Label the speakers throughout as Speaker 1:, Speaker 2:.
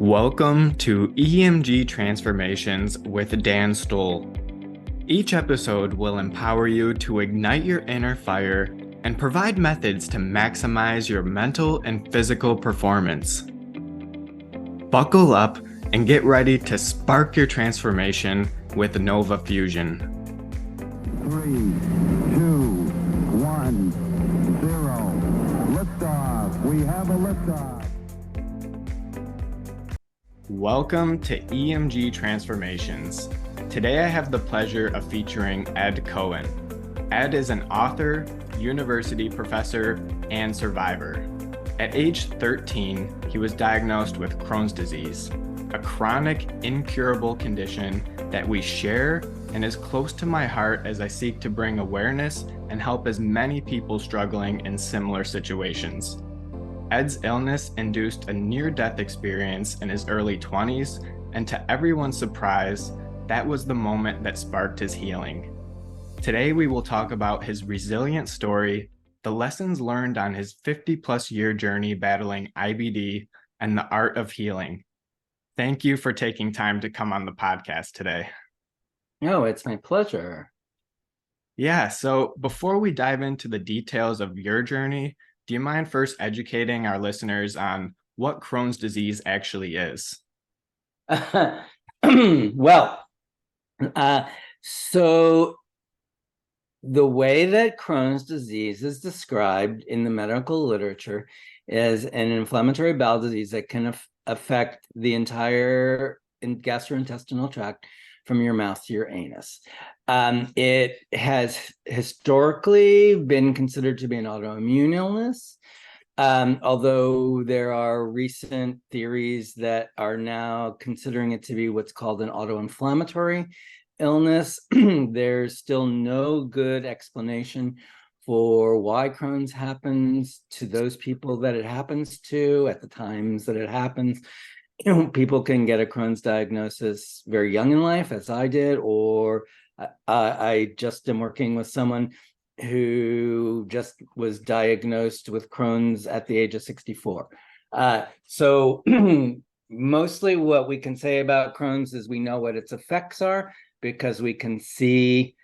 Speaker 1: Welcome to EMG Transformations with Dan Stoll. Each episode will empower you to ignite your inner fire and provide methods to maximize your mental and physical performance. Buckle up and get ready to spark your transformation with Nova Fusion.
Speaker 2: 3, 2, 1, 0. Liftoff. We have a liftoff.
Speaker 1: Welcome to EMG Transformations. Today I have the pleasure of featuring Ed Cohen. Ed is an author, university professor, and survivor. At age 13, he was diagnosed with Crohn's disease, a chronic, incurable condition that we share and is close to my heart as I seek to bring awareness and help as many people struggling in similar situations. Ed's illness induced a near-death experience in his early 20s, and to everyone's surprise, that was the moment that sparked his healing. Today, we will talk about his resilient story, the lessons learned on his 50-plus year journey battling IBD, and the art of healing. Thank you for taking time to come on the podcast today.
Speaker 3: No, it's my pleasure.
Speaker 1: Yeah, so before we dive into the details of your journey, do you mind first educating our listeners on what Crohn's disease actually is?
Speaker 3: So the way that Crohn's disease is described in the medical literature is an inflammatory bowel disease that can affect the entire gastrointestinal tract from your mouth to your anus. It has historically been considered to be an autoimmune illness, although there are recent theories that are now considering it to be what's called an autoinflammatory illness. There's still no good explanation for why Crohn's happens to those people that it happens to at the times that it happens. People can get a Crohn's diagnosis very young in life, as I did, or I just am working with someone who just was diagnosed with Crohn's at the age of 64. So mostly what we can say about Crohn's is we know what its effects are because we can see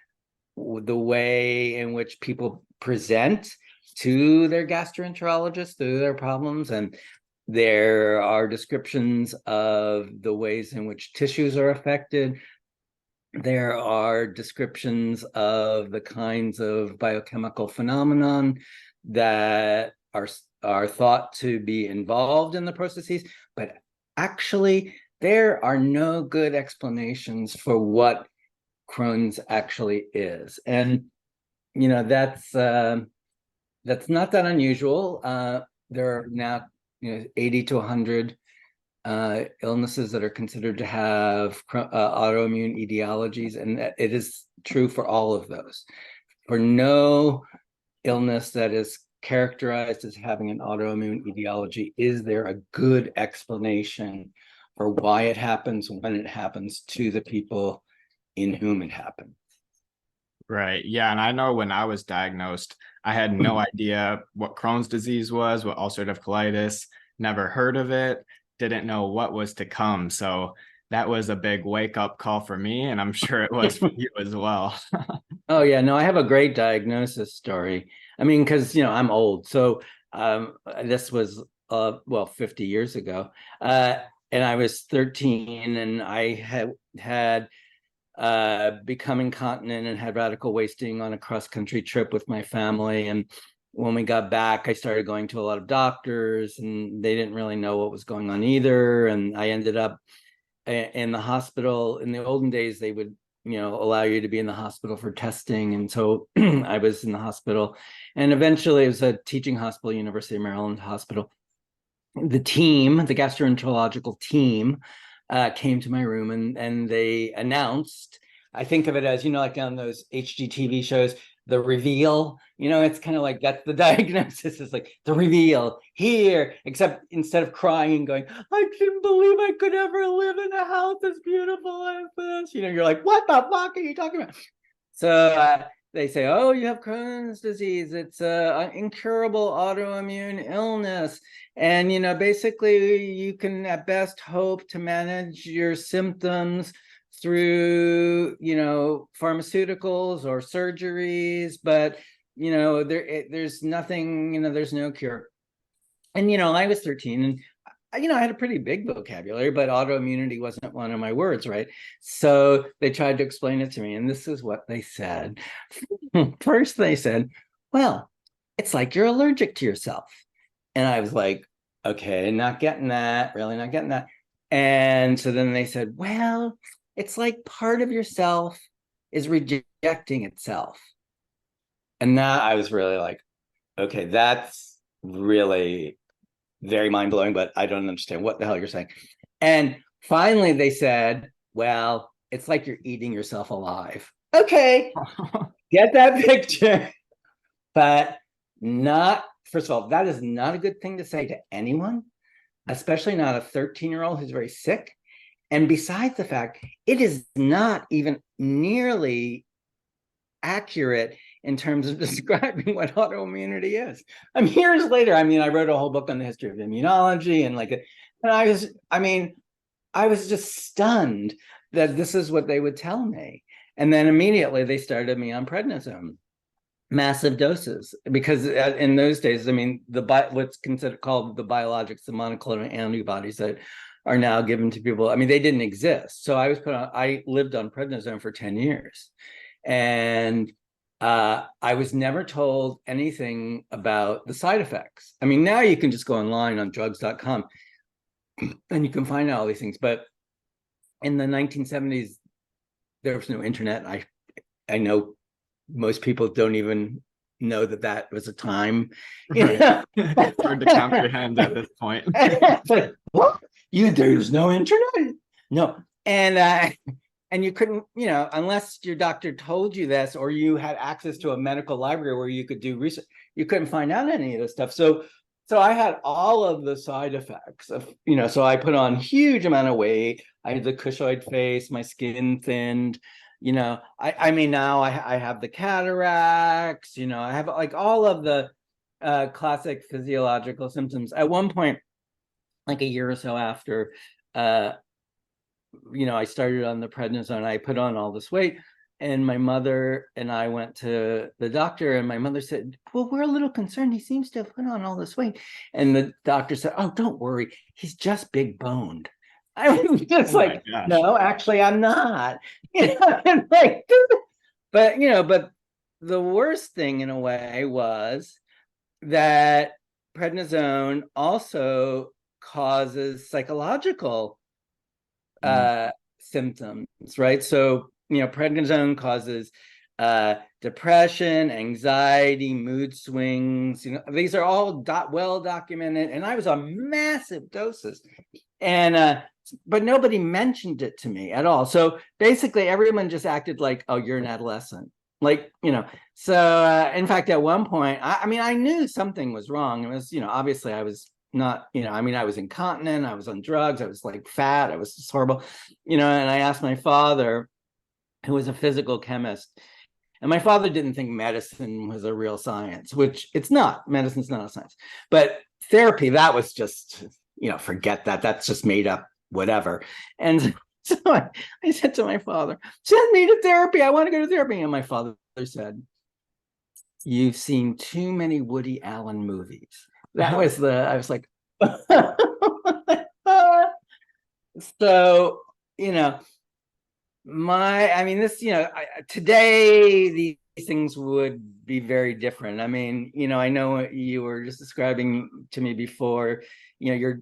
Speaker 3: the way in which people present to their gastroenterologist through their problems, and there are descriptions of the ways in which tissues are affected. There are descriptions of the kinds of biochemical phenomenon that are thought to be involved in the processes, but actually there are no good explanations for what Crohn's actually is. And that's not that unusual. There are now 80 to 100 illnesses that are considered to have autoimmune etiologies, and it is true for all of those. For no illness that is characterized as having an autoimmune etiology is there a good explanation for why it happens when it happens to the people in whom it happens.
Speaker 1: Right. Yeah. And I know when I was diagnosed, I had no idea what Crohn's disease was, what ulcerative colitis, never heard of it, didn't know what was to come. So that was a big wake up call for me. And I'm sure it was for you as well.
Speaker 3: Oh, yeah. No, I have a great diagnosis story. I mean, because, I'm old. So this was, 50 years ago. And I was 13 and I had become incontinent and had radical wasting on a cross-country trip with my family. And when we got back, I started going to a lot of doctors and they didn't really know what was going on either. And I ended up in the hospital. In the olden days, they would, allow you to be in the hospital for testing. And so I was in the hospital, and eventually it was a teaching hospital, University of Maryland Hospital. The gastroenterological team, came to my room and they announced, I think of it as, like on those HGTV shows, the reveal, it's kind of like that's the diagnosis, is like the reveal here, except instead of crying and going, I couldn't believe I could ever live in a house as beautiful as this, you're like, what the fuck are you talking about? So they say, oh, you have Crohn's disease. It's an incurable autoimmune illness. And, basically you can at best hope to manage your symptoms through, pharmaceuticals or surgeries, but, there's nothing, there's no cure. And, I was 13 and, I had a pretty big vocabulary, but autoimmunity wasn't one of my words, right? So they tried to explain it to me, and this is what they said. First, they said, well, it's like you're allergic to yourself. And I was like, okay, not getting that, really not getting that. And so then they said, well, it's like part of yourself is rejecting itself. And that I was really like, okay, that's really very mind-blowing, but I don't understand what the hell you're saying. And finally they said, well, it's like you're eating yourself alive. Okay, get that picture. But not, first of all, that is not a good thing to say to anyone, especially not a 13-year-old who's very sick. And besides the fact, it is not even nearly accurate in terms of describing what autoimmunity is. Years later, I wrote a whole book on the history of immunology and I was just stunned that this is what they would tell me. And then immediately they started me on prednisone, massive doses, because in those days, what's called the biologics, the monoclonal antibodies that are now given to people, they didn't exist. So I lived on prednisone for 10 years. And I was never told anything about the side effects. Now you can just go online on drugs.com and you can find out all these things. But in the 1970s, there was no internet. I know most people don't even know that was a time.
Speaker 1: It's hard to comprehend at this point.
Speaker 3: It's like, what? There's no internet? No. And you couldn't, unless your doctor told you this, or you had access to a medical library where you could do research, you couldn't find out any of this stuff. So I had all of the side effects of, so I put on huge amount of weight. I had the cushoid face, my skin thinned, now I have the cataracts, I have like all of the classic physiological symptoms. At one point, like a year or so after, I started on the prednisone, I put on all this weight, and my mother and I went to the doctor, and my mother said, well, we're a little concerned. He seems to have put on all this weight. And the doctor said, oh, don't worry. He's just big boned. I was just no, actually, I'm not. But the worst thing in a way was that prednisone also causes psychological symptoms, right? So, prednisone causes depression, anxiety, mood swings. These are all well documented, and I was on massive doses, and but nobody mentioned it to me at all. So basically, everyone just acted like, "Oh, you're an adolescent," So in fact, at one point, I knew something was wrong. It was, obviously, I was not, I was incontinent, I was on drugs, I was like fat, I was just horrible, and I asked my father, who was a physical chemist, and my father didn't think medicine was a real science, which it's not. Medicine's not a science, but therapy, that was just, forget that, that's just made up whatever. And so I said to my father, send me to therapy, I want to go to therapy. And my father said, you've seen too many Woody Allen movies. That was I was like, so, today these things would be very different. I know what you were just describing to me before, your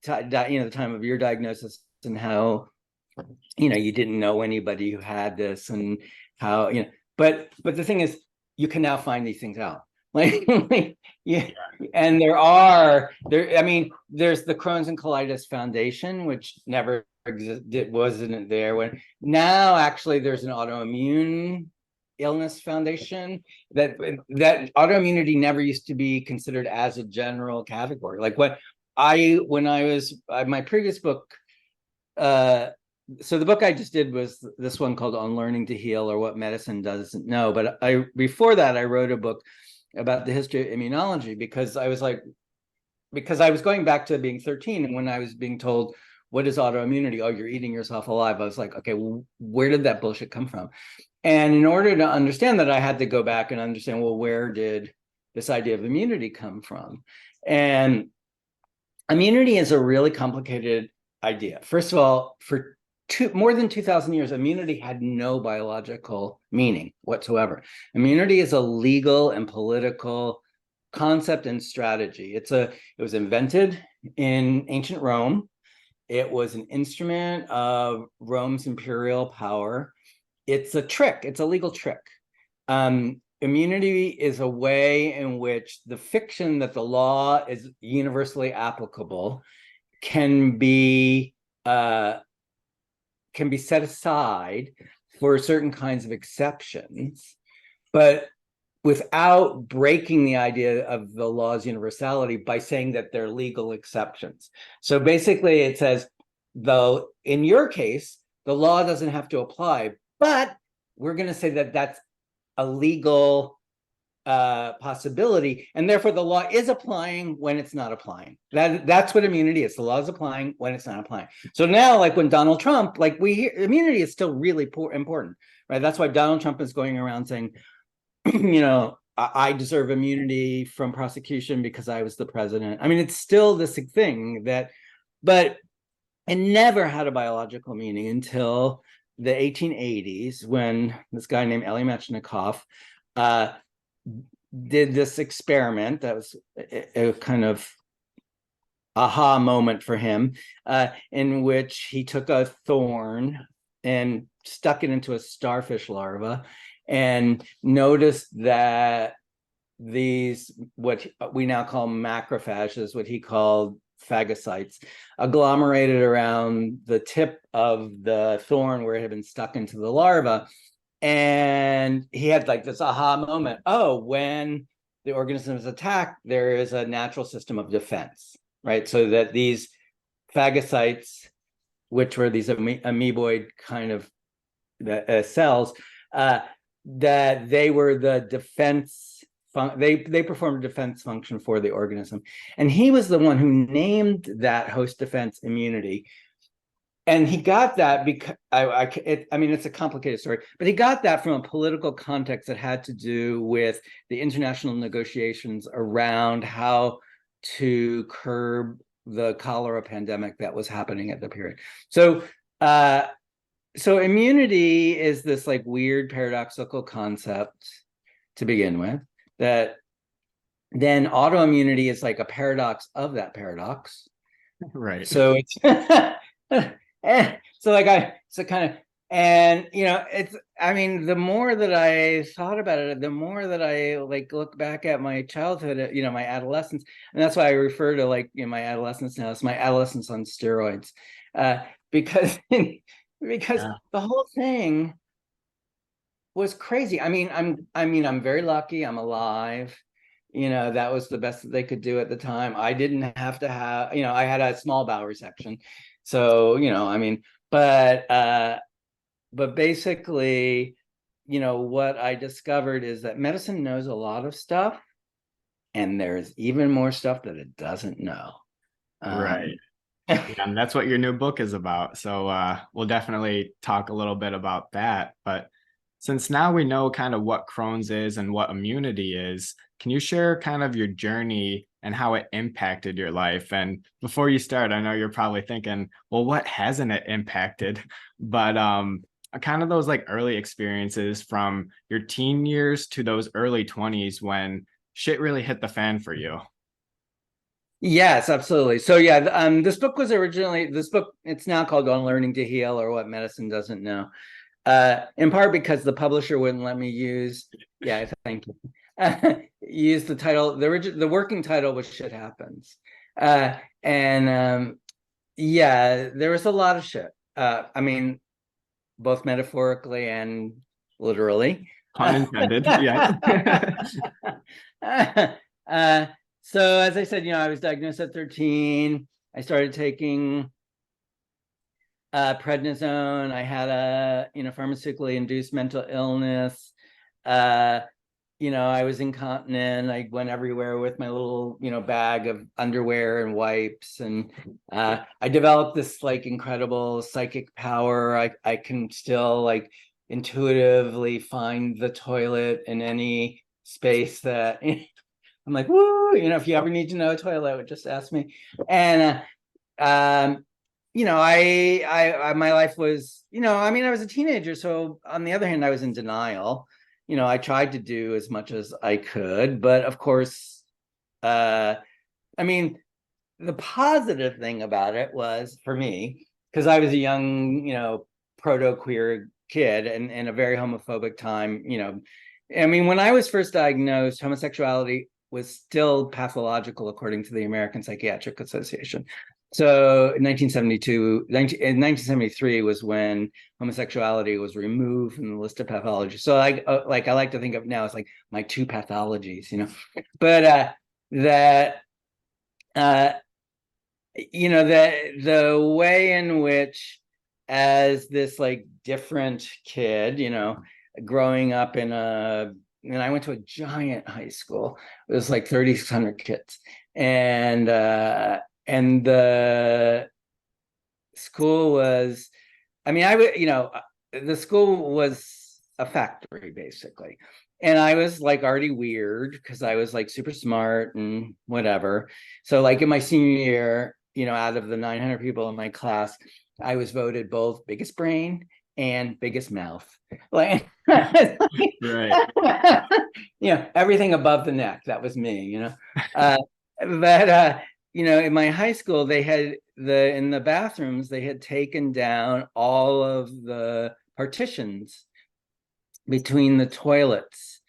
Speaker 3: the time of your diagnosis, and how, you didn't know anybody who had this, and how, but the thing is, you can now find these things out. Yeah. And there's the Crohn's and Colitis Foundation, which never wasn't there when. Now actually there's an autoimmune illness foundation that autoimmunity never used to be considered as a general category. Like when I was my previous book, so the book I just did was this one called On Learning to Heal, or What Medicine Doesn't Know. But before that, I wrote a book about the history of immunology, because I was like, because I was going back to being 13, and when I was being told, what is autoimmunity? Oh, you're eating yourself alive. I was like, okay, well, where did that bullshit come from? And in order to understand that, I had to go back and understand, well, where did this idea of immunity come from? And immunity is a really complicated idea. First of all, for more than 2,000 years, immunity had no biological meaning whatsoever. Immunity is a legal and political concept and strategy. It was invented in ancient Rome. It was an instrument of Rome's imperial power. It's a trick. It's a legal trick. Immunity is a way in which the fiction that the law is universally applicable can be set aside for certain kinds of exceptions, but without breaking the idea of the law's universality by saying that they're legal exceptions. So basically it says, though, in your case, the law doesn't have to apply, but we're going to say that that's a legal possibility, and therefore the law is applying when it's not applying. That's what immunity is. The law is applying when it's not applying. So now, like when Donald Trump, like we hear, immunity is still really important, right? That's why Donald Trump is going around saying, you know, I deserve immunity from prosecution because I was the president. I mean, it's still this thing that, but it never had a biological meaning until the 1880s, when this guy named Elie Metchnikoff did this experiment that was a kind of aha moment for him, in which he took a thorn and stuck it into a starfish larva and noticed that these, what we now call macrophages, what he called phagocytes, agglomerated around the tip of the thorn where it had been stuck into the larva. And he had like this aha moment. Oh, when the organism is attacked, there is a natural system of defense, right? So that these phagocytes, which were these amoeboid kind of cells, that they were the defense, they performed a defense function for the organism. And he was the one who named that host defense immunity. And he got that because, I mean, it's a complicated story, but he got that from a political context that had to do with the international negotiations around how to curb the cholera pandemic that was happening at the period. So, so immunity is this like weird paradoxical concept to begin with, that then autoimmunity is like a paradox of that paradox.
Speaker 1: Right.
Speaker 3: So it's so like so kind of, and you know, it's, I mean, the more that I thought about it, the more that I like look back at my childhood, you know, my adolescence, and that's why I refer to like, you know, my adolescence now as my adolescence on steroids, because because the whole thing was crazy. I mean, I'm very lucky. I'm alive. You know, that was the best that they could do at the time. I didn't have to have, you know, I had a small bowel resection. So, you know, I mean, but basically, you know, what I discovered is that medicine knows a lot of stuff, and there's even more stuff that it doesn't know.
Speaker 1: Right. Yeah, and that's what your new book is about. So we'll definitely talk a little bit about that. But since now we know kind of what Crohn's is and what immunity is, can you share kind of your journey and how it impacted your life? And before you start, I know you're probably thinking, well, what hasn't it impacted? But kind of those like early experiences from your teen years to those early 20s when shit really hit the fan for you.
Speaker 3: Yes, absolutely. So yeah, this book was originally, it's now called On Learning to Heal, or What Medicine Doesn't Know. In part because the publisher wouldn't let me use, yeah, thank you, use the title. The working title was Shit Happens. And yeah, there was a lot of shit. I mean, both metaphorically and literally.
Speaker 1: Pun intended, yeah.
Speaker 3: So as I said, you know, I was diagnosed at 13. I started taking prednisone. I had a, you know, pharmaceutically induced mental illness. You I was incontinent. I went everywhere with my little, bag of underwear and wipes. And I developed this like incredible psychic power. I can still like intuitively find the toilet in any space that I'm like, woo, if you ever need to know a toilet, just ask me. And my life was, I was a teenager. So on the other hand, I was in denial. I tried to do as much as I could, but of course, the positive thing about it was for me, because I was a young, proto-queer kid and a very homophobic time, when I was first diagnosed, homosexuality was still pathological according to the American Psychiatric Association. So in 1973 was when homosexuality was removed from the list of pathologies. So I like to think of now as like my two pathologies, but the way in which, as this like different kid, growing up and I went to a giant high school. It was like 3,600 kids, and the school was, the school was a factory basically. And I was like already weird because I was like super smart and whatever. So like in my senior year, out of the 900 people in my class, I was voted both biggest brain and biggest mouth. Like,
Speaker 1: Right.
Speaker 3: everything above the neck. That was me, but in my high school, they had in the bathrooms, they had taken down all of the partitions between the toilets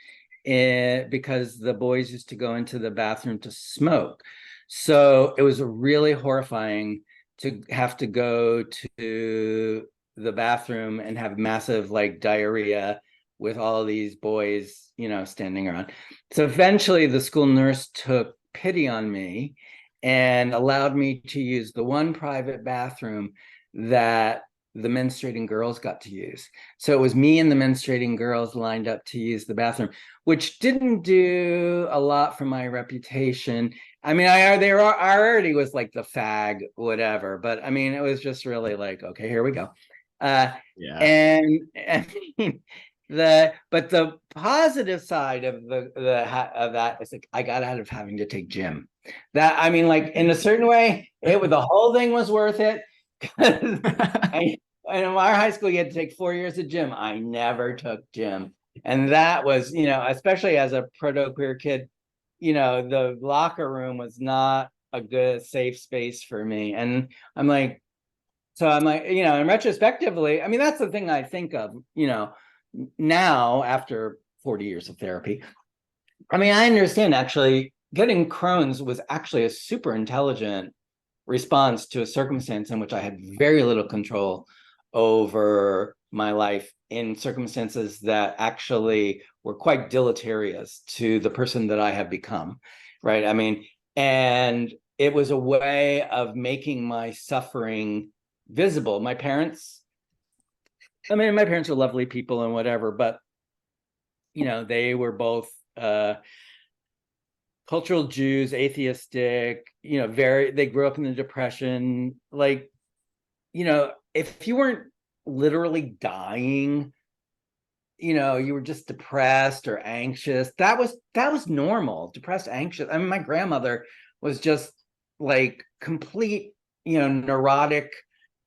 Speaker 3: because the boys used to go into the bathroom to smoke. So it was really horrifying to have to go to the bathroom and have massive like diarrhea with all of these boys, standing around. So eventually the school nurse took pity on me and allowed me to use the one private bathroom that the menstruating girls got to use. So it was me and the menstruating girls lined up to use the bathroom, which didn't do a lot for my reputation. I already was like the fag, whatever, but it was just really like, okay, here we go.
Speaker 1: Yeah.
Speaker 3: And the positive side of that is like I got out of having to take gym. That like in a certain way, the whole thing was worth it. And in our high school, you had to take 4 years of gym. I never took gym, and that was especially as a proto-queer kid, the locker room was not a good safe space for me. And I'm like, and retrospectively, that's the thing I think of, now after 40 years of therapy. I understand actually getting Crohn's was actually a super intelligent response to a circumstance in which I had very little control over my life, in circumstances that actually were quite deleterious to the person that I have become, right? And it was a way of making my suffering visible. My parents are lovely people and whatever, but they were both cultural Jews, atheistic, they grew up in the Depression. Like, if you weren't literally dying, you were just depressed or anxious, that was normal. Depressed, anxious. My grandmother was just like complete, neurotic,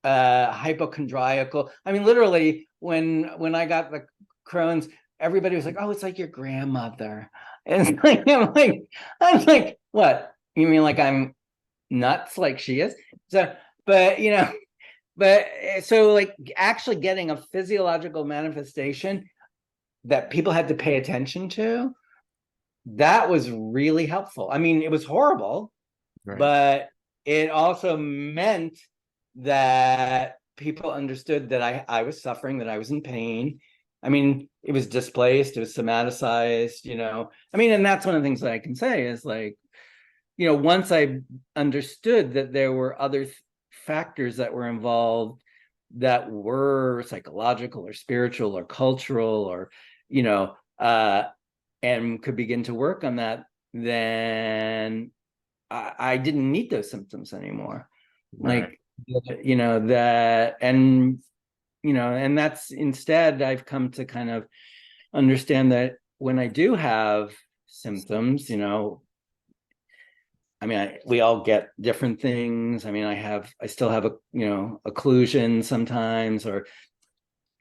Speaker 3: hypochondriacal. Literally when I got the Crohn's, everybody was like, oh, it's like your grandmother. And I'm like, what? You mean like I'm nuts like she is? So, but so like actually getting a physiological manifestation that people had to pay attention to, that was really helpful. It was horrible, right, but it also meant that people understood that I was suffering, that I was in pain. It was displaced, it was somaticized, and that's one of the things that I can say is like, once I understood that there were other factors that were involved that were psychological or spiritual or cultural or, and could begin to work on that, then I didn't need those symptoms anymore.
Speaker 1: Right.
Speaker 3: Like, and that's, instead, I've come to kind of understand that when I do have symptoms, we all get different things. I still have occlusion sometimes, or,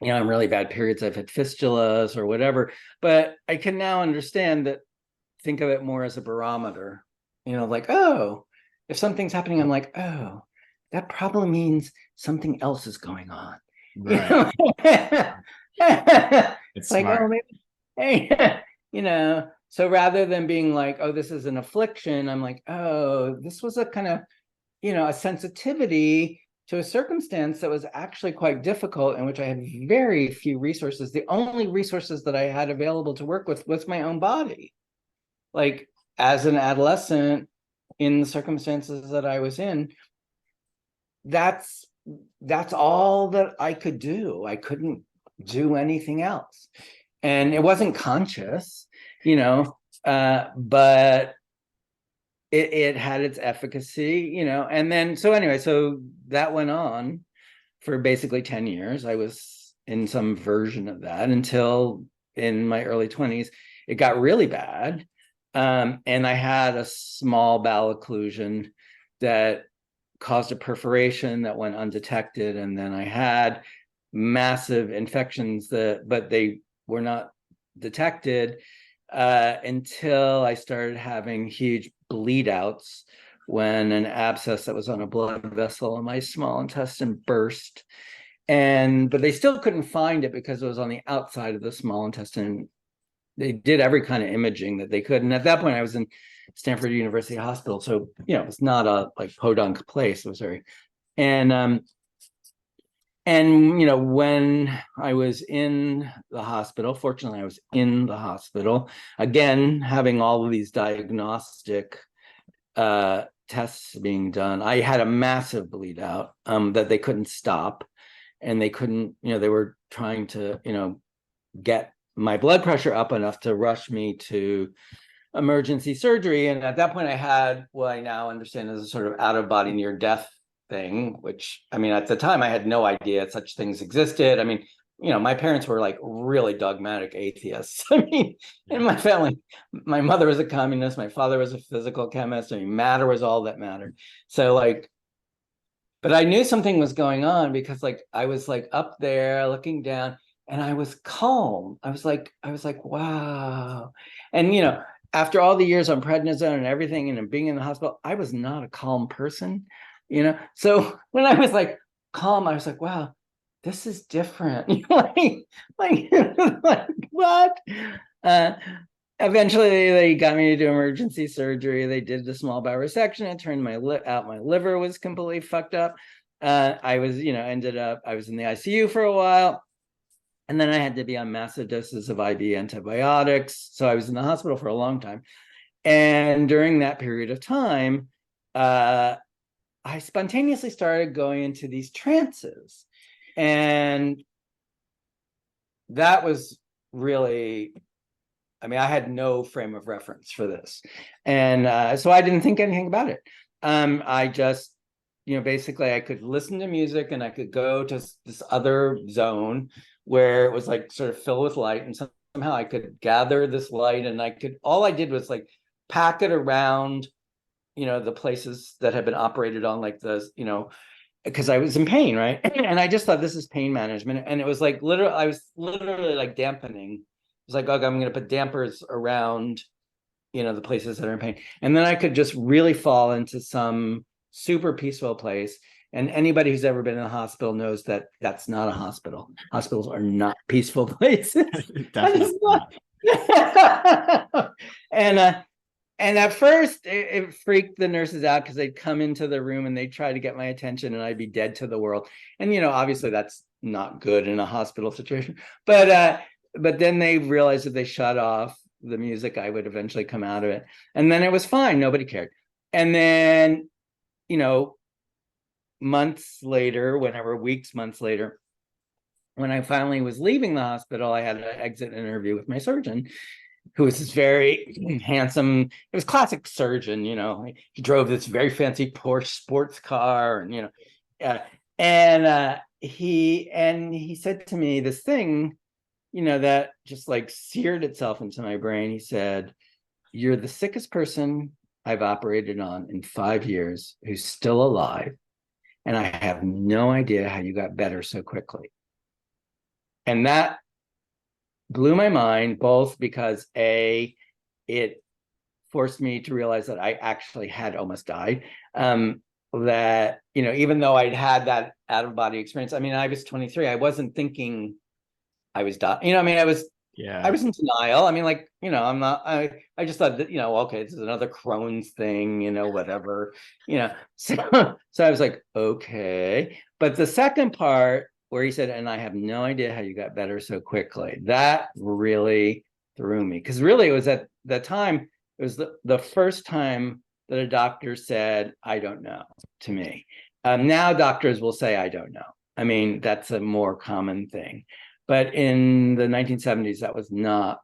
Speaker 3: in really bad periods, I've had fistulas or whatever, but I can now understand that, think of it more as a barometer, like, oh, if something's happening, I'm like, oh, that probably means something else is going on.
Speaker 1: Right. It's
Speaker 3: Like, oh,
Speaker 1: smart.
Speaker 3: maybe, hey, so rather than being like, oh, this is an affliction, I'm like, oh, this was a kind of, a sensitivity to a circumstance that was actually quite difficult, in which I had very few resources. The only resources that I had available to work with was my own body. Like, as an adolescent, in the circumstances that I was in, that's all that I could do. I couldn't do anything else. And it wasn't conscious, but it had its efficacy, and then, so anyway, so that went on for basically 10 years. I was in some version of that until in my early 20s, it got really bad. And I had a small bowel occlusion that caused a perforation that went undetected. And then I had massive infections but they were not detected until I started having huge bleed outs, when an abscess that was on a blood vessel in my small intestine burst. But they still couldn't find it because it was on the outside of the small intestine. They did every kind of imaging that they could. And at that point, I was in Stanford University Hospital. So, it was not a like podunk place. It was very, and when I was in the hospital, fortunately, I was in the hospital, again, having all of these diagnostic tests being done. I had a massive bleed out that they couldn't stop. And they couldn't, they were trying to, get my blood pressure up enough to rush me to emergency surgery. And at that point, I had what I now understand as a sort of out of body near death thing, which, at the time I had no idea such things existed. My parents were like really dogmatic atheists. In my family, my mother was a communist, my father was a physical chemist. Matter was all that mattered. So but I knew something was going on, because I was up there looking down, and I was calm. I was like, wow. And after all the years on prednisone and everything, and being in the hospital, I was not a calm person. So when I was calm, I was like, wow, this is different. like what? Eventually they got me to do emergency surgery. They did the small bowel resection. It turned my liver was completely fucked up. I was, I was in the ICU for a while, and then I had to be on massive doses of IV antibiotics. So I was in the hospital for a long time. And during that period of time, I spontaneously started going into these trances. And that was really, I had no frame of reference for this. And so I didn't think anything about it. I just, basically I could listen to music, and I could go to this other zone where it was sort of filled with light, and somehow I could gather this light, and all I did was pack it around, the places that had been operated on, because I was in pain, right? And I just thought, this is pain management. And it was I was literally dampening. It was okay, I'm going to put dampers around, the places that are in pain. And then I could just really fall into some super peaceful place. And anybody who's ever been in a hospital knows that that's not a hospital. Hospitals are not peaceful places.
Speaker 1: Definitely not.
Speaker 3: And at first it freaked the nurses out, because they'd come into the room and they'd try to get my attention, and I'd be dead to the world. And, obviously that's not good in a hospital situation. But then they realized if they shut off the music, I would eventually come out of it. And then it was fine. Nobody cared. And then, months later, months later, when I finally was leaving the hospital, I had an exit interview with my surgeon. who was this very handsome, it was classic surgeon, he drove this very fancy Porsche sports car, and he said to me this thing, that just like seared itself into my brain. He said, "You're the sickest person I've operated on in 5 years who's still alive, and I have no idea how you got better so quickly." And that blew my mind, both because it forced me to realize that I actually had almost died. That, even though I'd had that out of body experience, I mean, I was 23. I wasn't thinking I was dying. I was in denial. I mean, like, I'm not, I just thought that, okay, this is another Crohn's thing, whatever, so I was like, okay. But the second part where he said, "And I have no idea how you got better so quickly," that really threw me. Because really it was at that time, it was the first time that a doctor said, "I don't know," to me. Now doctors will say, "I don't know." I mean, that's a more common thing. But in the 1970s, that was not,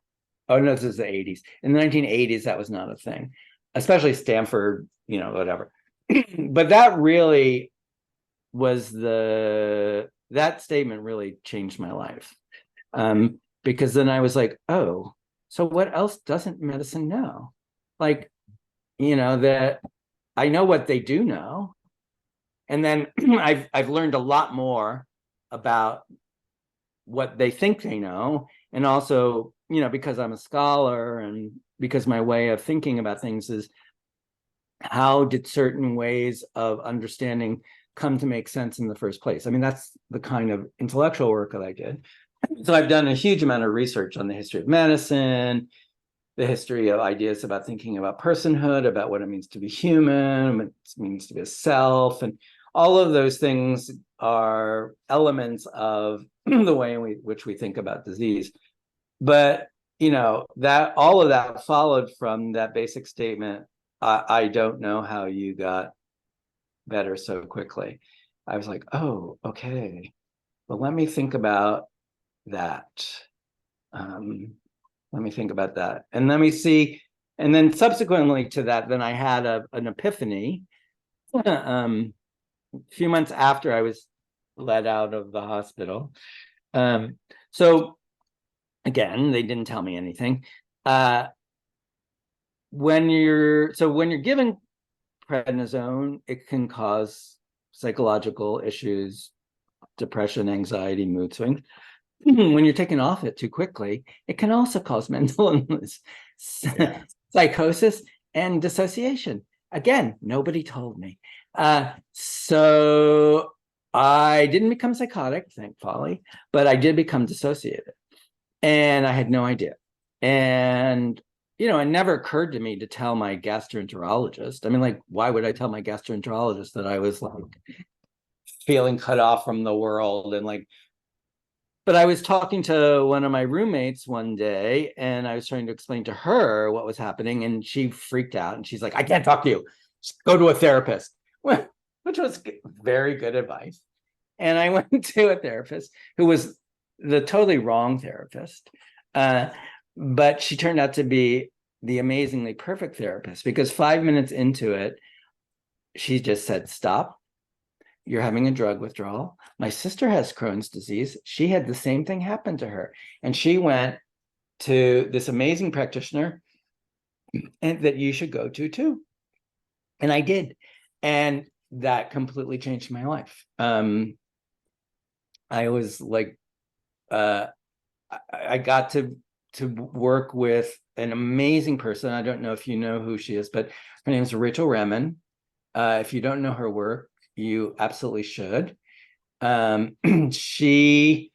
Speaker 3: oh no, this is the 80s. In the 1980s, that was not a thing, especially Stanford, whatever. But that really was that statement really changed my life. Because then I was like, oh, so what else doesn't medicine know? Like, that I know what they do know. And then I've learned a lot more about what they think they know. And also, because I'm a scholar and because my way of thinking about things is, how did certain ways of understanding come to make sense in the first place? I mean, that's the kind of intellectual work that I did. So I've done a huge amount of research on the history of medicine, the history of ideas about thinking about personhood, about what it means to be human, what it means to be a self, and all of those things are elements of the way in which we think about disease. But that all of that followed from that basic statement, I don't know how you got better so quickly. I was like, oh, okay, well, let me think about that. Let me think about that, and let me see. And then subsequently to that, then I had an epiphany. A few months after I was let out of the hospital. So again, they didn't tell me anything. When you're given prednisone, it can cause psychological issues, depression, anxiety, mood swings. When you're taken off it too quickly, it can also cause mental illness, psychosis, and dissociation. Again, nobody told me. So I didn't become psychotic, thankfully, but I did become dissociated. And I had no idea. And, it never occurred to me to tell my gastroenterologist. I mean, like, why would I tell my gastroenterologist that I was like feeling cut off from the world? And like, but I was talking to one of my roommates one day, and I was trying to explain to her what was happening, and she freaked out, and she's like, "I can't talk to you. Just go to a therapist," which was very good advice. And I went to a therapist who was the totally wrong therapist. But she turned out to be the amazingly perfect therapist, because 5 minutes into it, she just said, "Stop. You're having a drug withdrawal. My sister has Crohn's disease. She had the same thing happen to her. And she went to this amazing practitioner and that you should go to too." And I did. And that completely changed my life. I was like, I got to work with an amazing person. I don't know if you know who she is, but her name is Rachel Remen. If you don't know her work, you absolutely should. She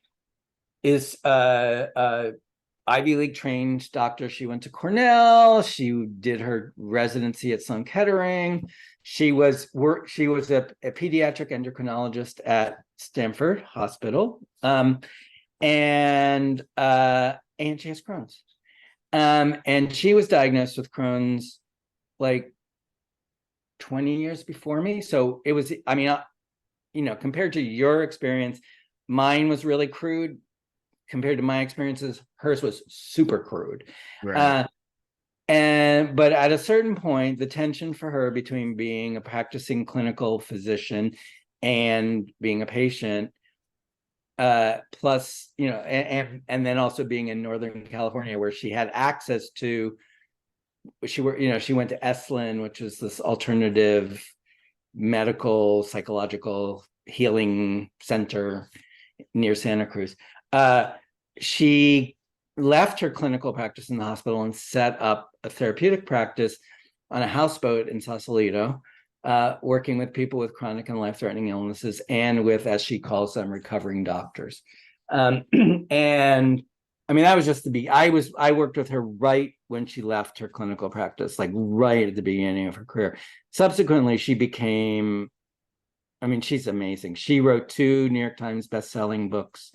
Speaker 3: is a Ivy League trained doctor. She went to Cornell. She did her residency at Sloan Kettering. She was a pediatric endocrinologist at Stanford Hospital, and she has Crohn's. And she was diagnosed with Crohn's like 20 years before me. So it was, I mean, compared to your experience, mine was really crude. compared to my experiences, hers was super crude.
Speaker 1: Right.
Speaker 3: But at a certain point, the tension for her between being a practicing clinical physician and being a patient, plus, and then also being in Northern California where she had access to, she went to Esalen, which is this alternative medical psychological healing center near Santa Cruz. She left her clinical practice in the hospital and set up a therapeutic practice on a houseboat in Sausalito, working with people with chronic and life-threatening illnesses and with, as she calls them, recovering doctors. And I mean, that was just I worked with her right when she left her clinical practice, like right at the beginning of her career. Subsequently, she became, I mean, she's amazing. She wrote 2 New York Times best-selling books.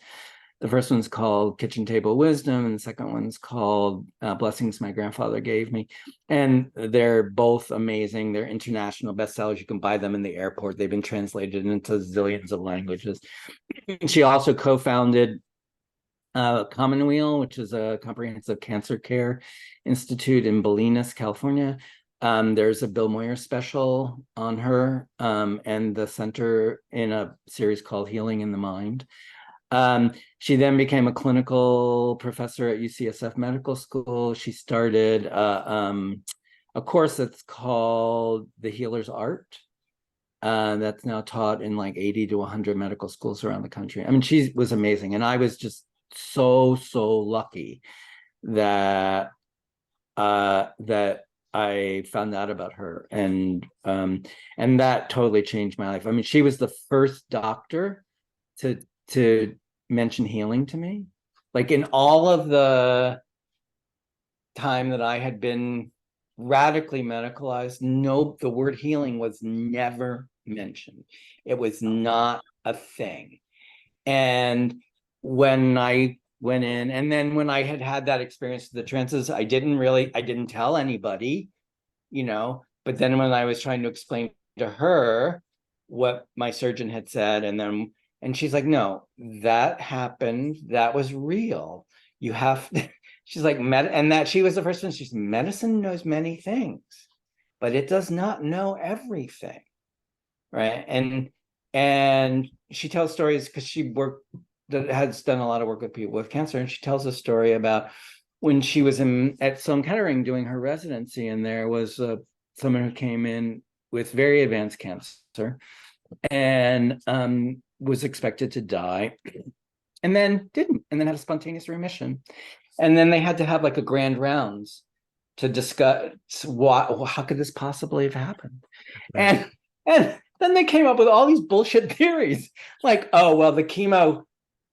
Speaker 3: The first one's called Kitchen Table Wisdom, and the second one's called Blessings My Grandfather Gave Me. And they're both amazing. They're international bestsellers. You can buy them in the airport. They've been translated into zillions of languages. She also co-founded Commonweal, which is a comprehensive cancer care institute in Bolinas, California. There's a Bill Moyer special on her and the center in a series called Healing in the Mind. She then became a clinical professor at UCSF Medical School. She started a course that's called The Healer's Art. That's now taught in like 80 to 100 medical schools around the country. I mean, she was amazing. And I was just so lucky that that I found out about her, and that totally changed my life. I mean, she was the first doctor to mention healing to me. Like in all of the time that I had been radically medicalized, the word healing was never mentioned. It was not a thing. And when I went in, and then when I had that experience with the trances, I didn't tell anybody, but then when I was trying to explain to her what my surgeon had said, and she's like, no, that happened. That was real. You have, she's like, and that she was the first one. She's, medicine knows many things, but it does not know everything. Right. And she tells stories because she has done a lot of work with people with cancer. And she tells a story about when she was at Sloan Kettering doing her residency, and there was someone who came in with very advanced cancer and was expected to die, and then didn't, and then had a spontaneous remission. And then they had to have like a grand rounds to discuss how could this possibly have happened? Right. And then they came up with all these bullshit theories, like, oh, well, the chemo,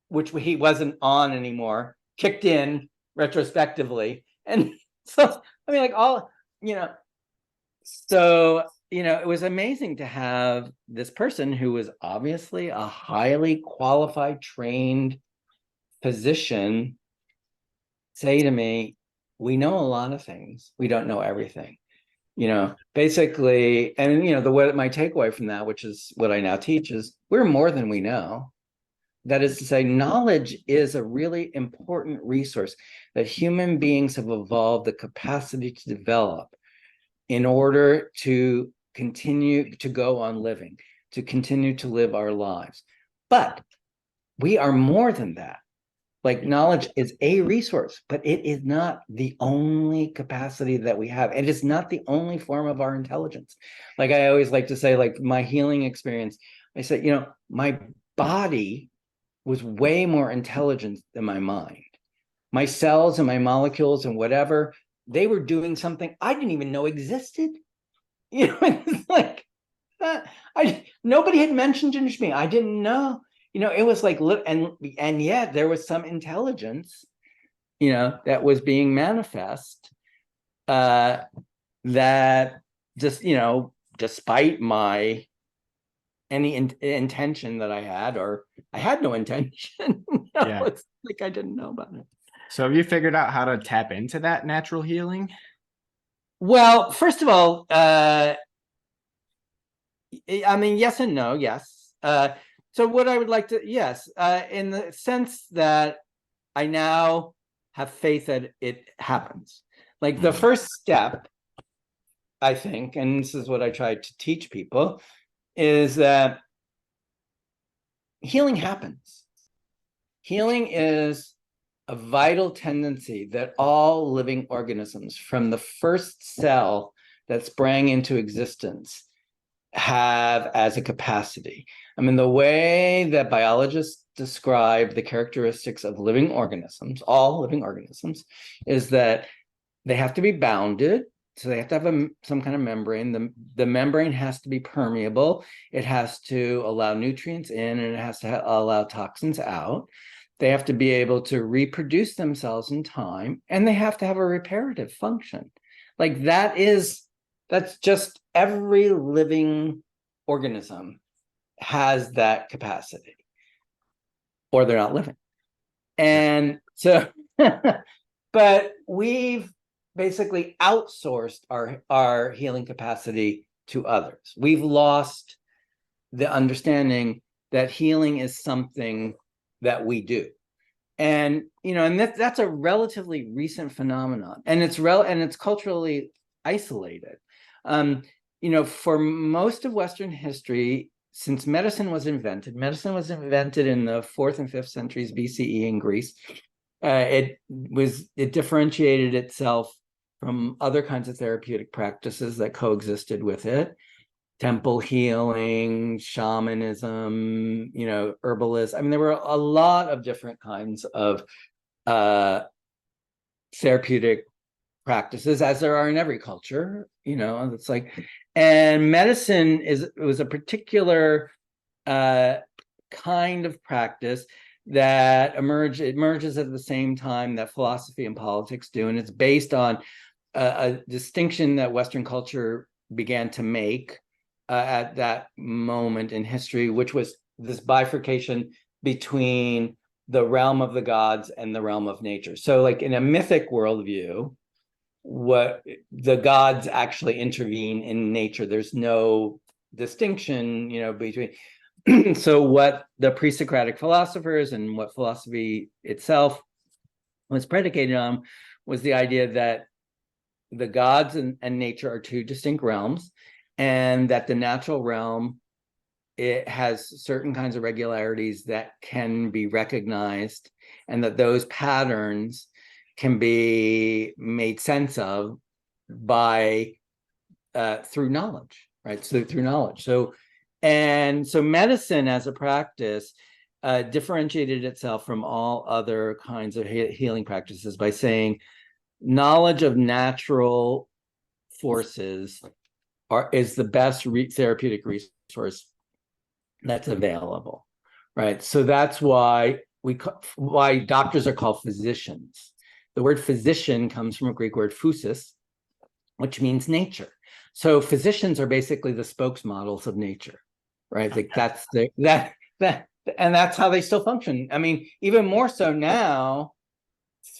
Speaker 3: which he wasn't on anymore, kicked in retrospectively. And so, I mean, like so, it was amazing to have this person who was obviously a highly qualified, trained physician say to me, we know a lot of things. We don't know everything. Basically, and my takeaway from that, which is what I now teach, is we're more than we know. That is to say, knowledge is a really important resource that human beings have evolved the capacity to develop in order to continue to go on living, to continue to live our lives. But we are more than that. Like, knowledge is a resource, but it is not the only capacity that we have. It is not the only form of our intelligence. Like I always like to say, like my healing experience, I said, my body was way more intelligent than my mind. My cells and my molecules and whatever, they were doing something I didn't even know existed. It's like nobody had mentioned it to me. I didn't know. It was like, and yet there was some intelligence, that was being manifest, that just, despite any intention that I had, or I had no intention.
Speaker 1: Yeah.
Speaker 3: It's like I didn't know about it.
Speaker 1: So have you figured out how to tap into that natural healing?
Speaker 3: Well, first of all, I mean, yes and no. Yes. So what I would like to, yes, in the sense that I now have faith that it happens. Like the first step, I think, and this is what I try to teach people, is that healing happens. Healing is a vital tendency that all living organisms, from the first cell that sprang into existence, have as a capacity. I mean, the way that biologists describe the characteristics of living organisms, all living organisms, is that they have to be bounded. So they have to have some kind of membrane. The membrane has to be permeable. It has to allow nutrients in, and it has to allow toxins out. They have to be able to reproduce themselves in time, and they have to have a reparative function. Like that's just every living organism has that capacity, or they're not living. And so, but we've basically outsourced our healing capacity to others. We've lost the understanding that healing is something that we do. And and that's a relatively recent phenomenon, and it's culturally isolated. For most of Western history, since medicine was invented in the 4th and 5th centuries BCE in Greece. It differentiated itself from other kinds of therapeutic practices that coexisted with it. Temple healing, shamanism, herbalism. I mean, there were a lot of different kinds of therapeutic practices, as there are in every culture. It's like, and medicine was a particular kind of practice that emerges at the same time that philosophy and politics do, and it's based on a distinction that Western culture began to make at that moment in history, which was this bifurcation between the realm of the gods and the realm of nature. So, like in a mythic worldview, what the gods actually intervene in nature. There's no distinction, between. So what the pre-Socratic philosophers and what philosophy itself was predicated on was the idea that the gods and nature are two distinct realms, and that the natural realm, it has certain kinds of regularities that can be recognized, and that those patterns can be made sense of by through knowledge, right? So through knowledge. So medicine as a practice differentiated itself from all other kinds of healing practices by saying knowledge of natural forces is the best therapeutic resource that's available, right? So that's why why doctors are called physicians. The word physician comes from a Greek word physis, which means nature. So physicians are basically the spokesmodels of nature, right? Like that's and that's how they still function. I mean, even more so now,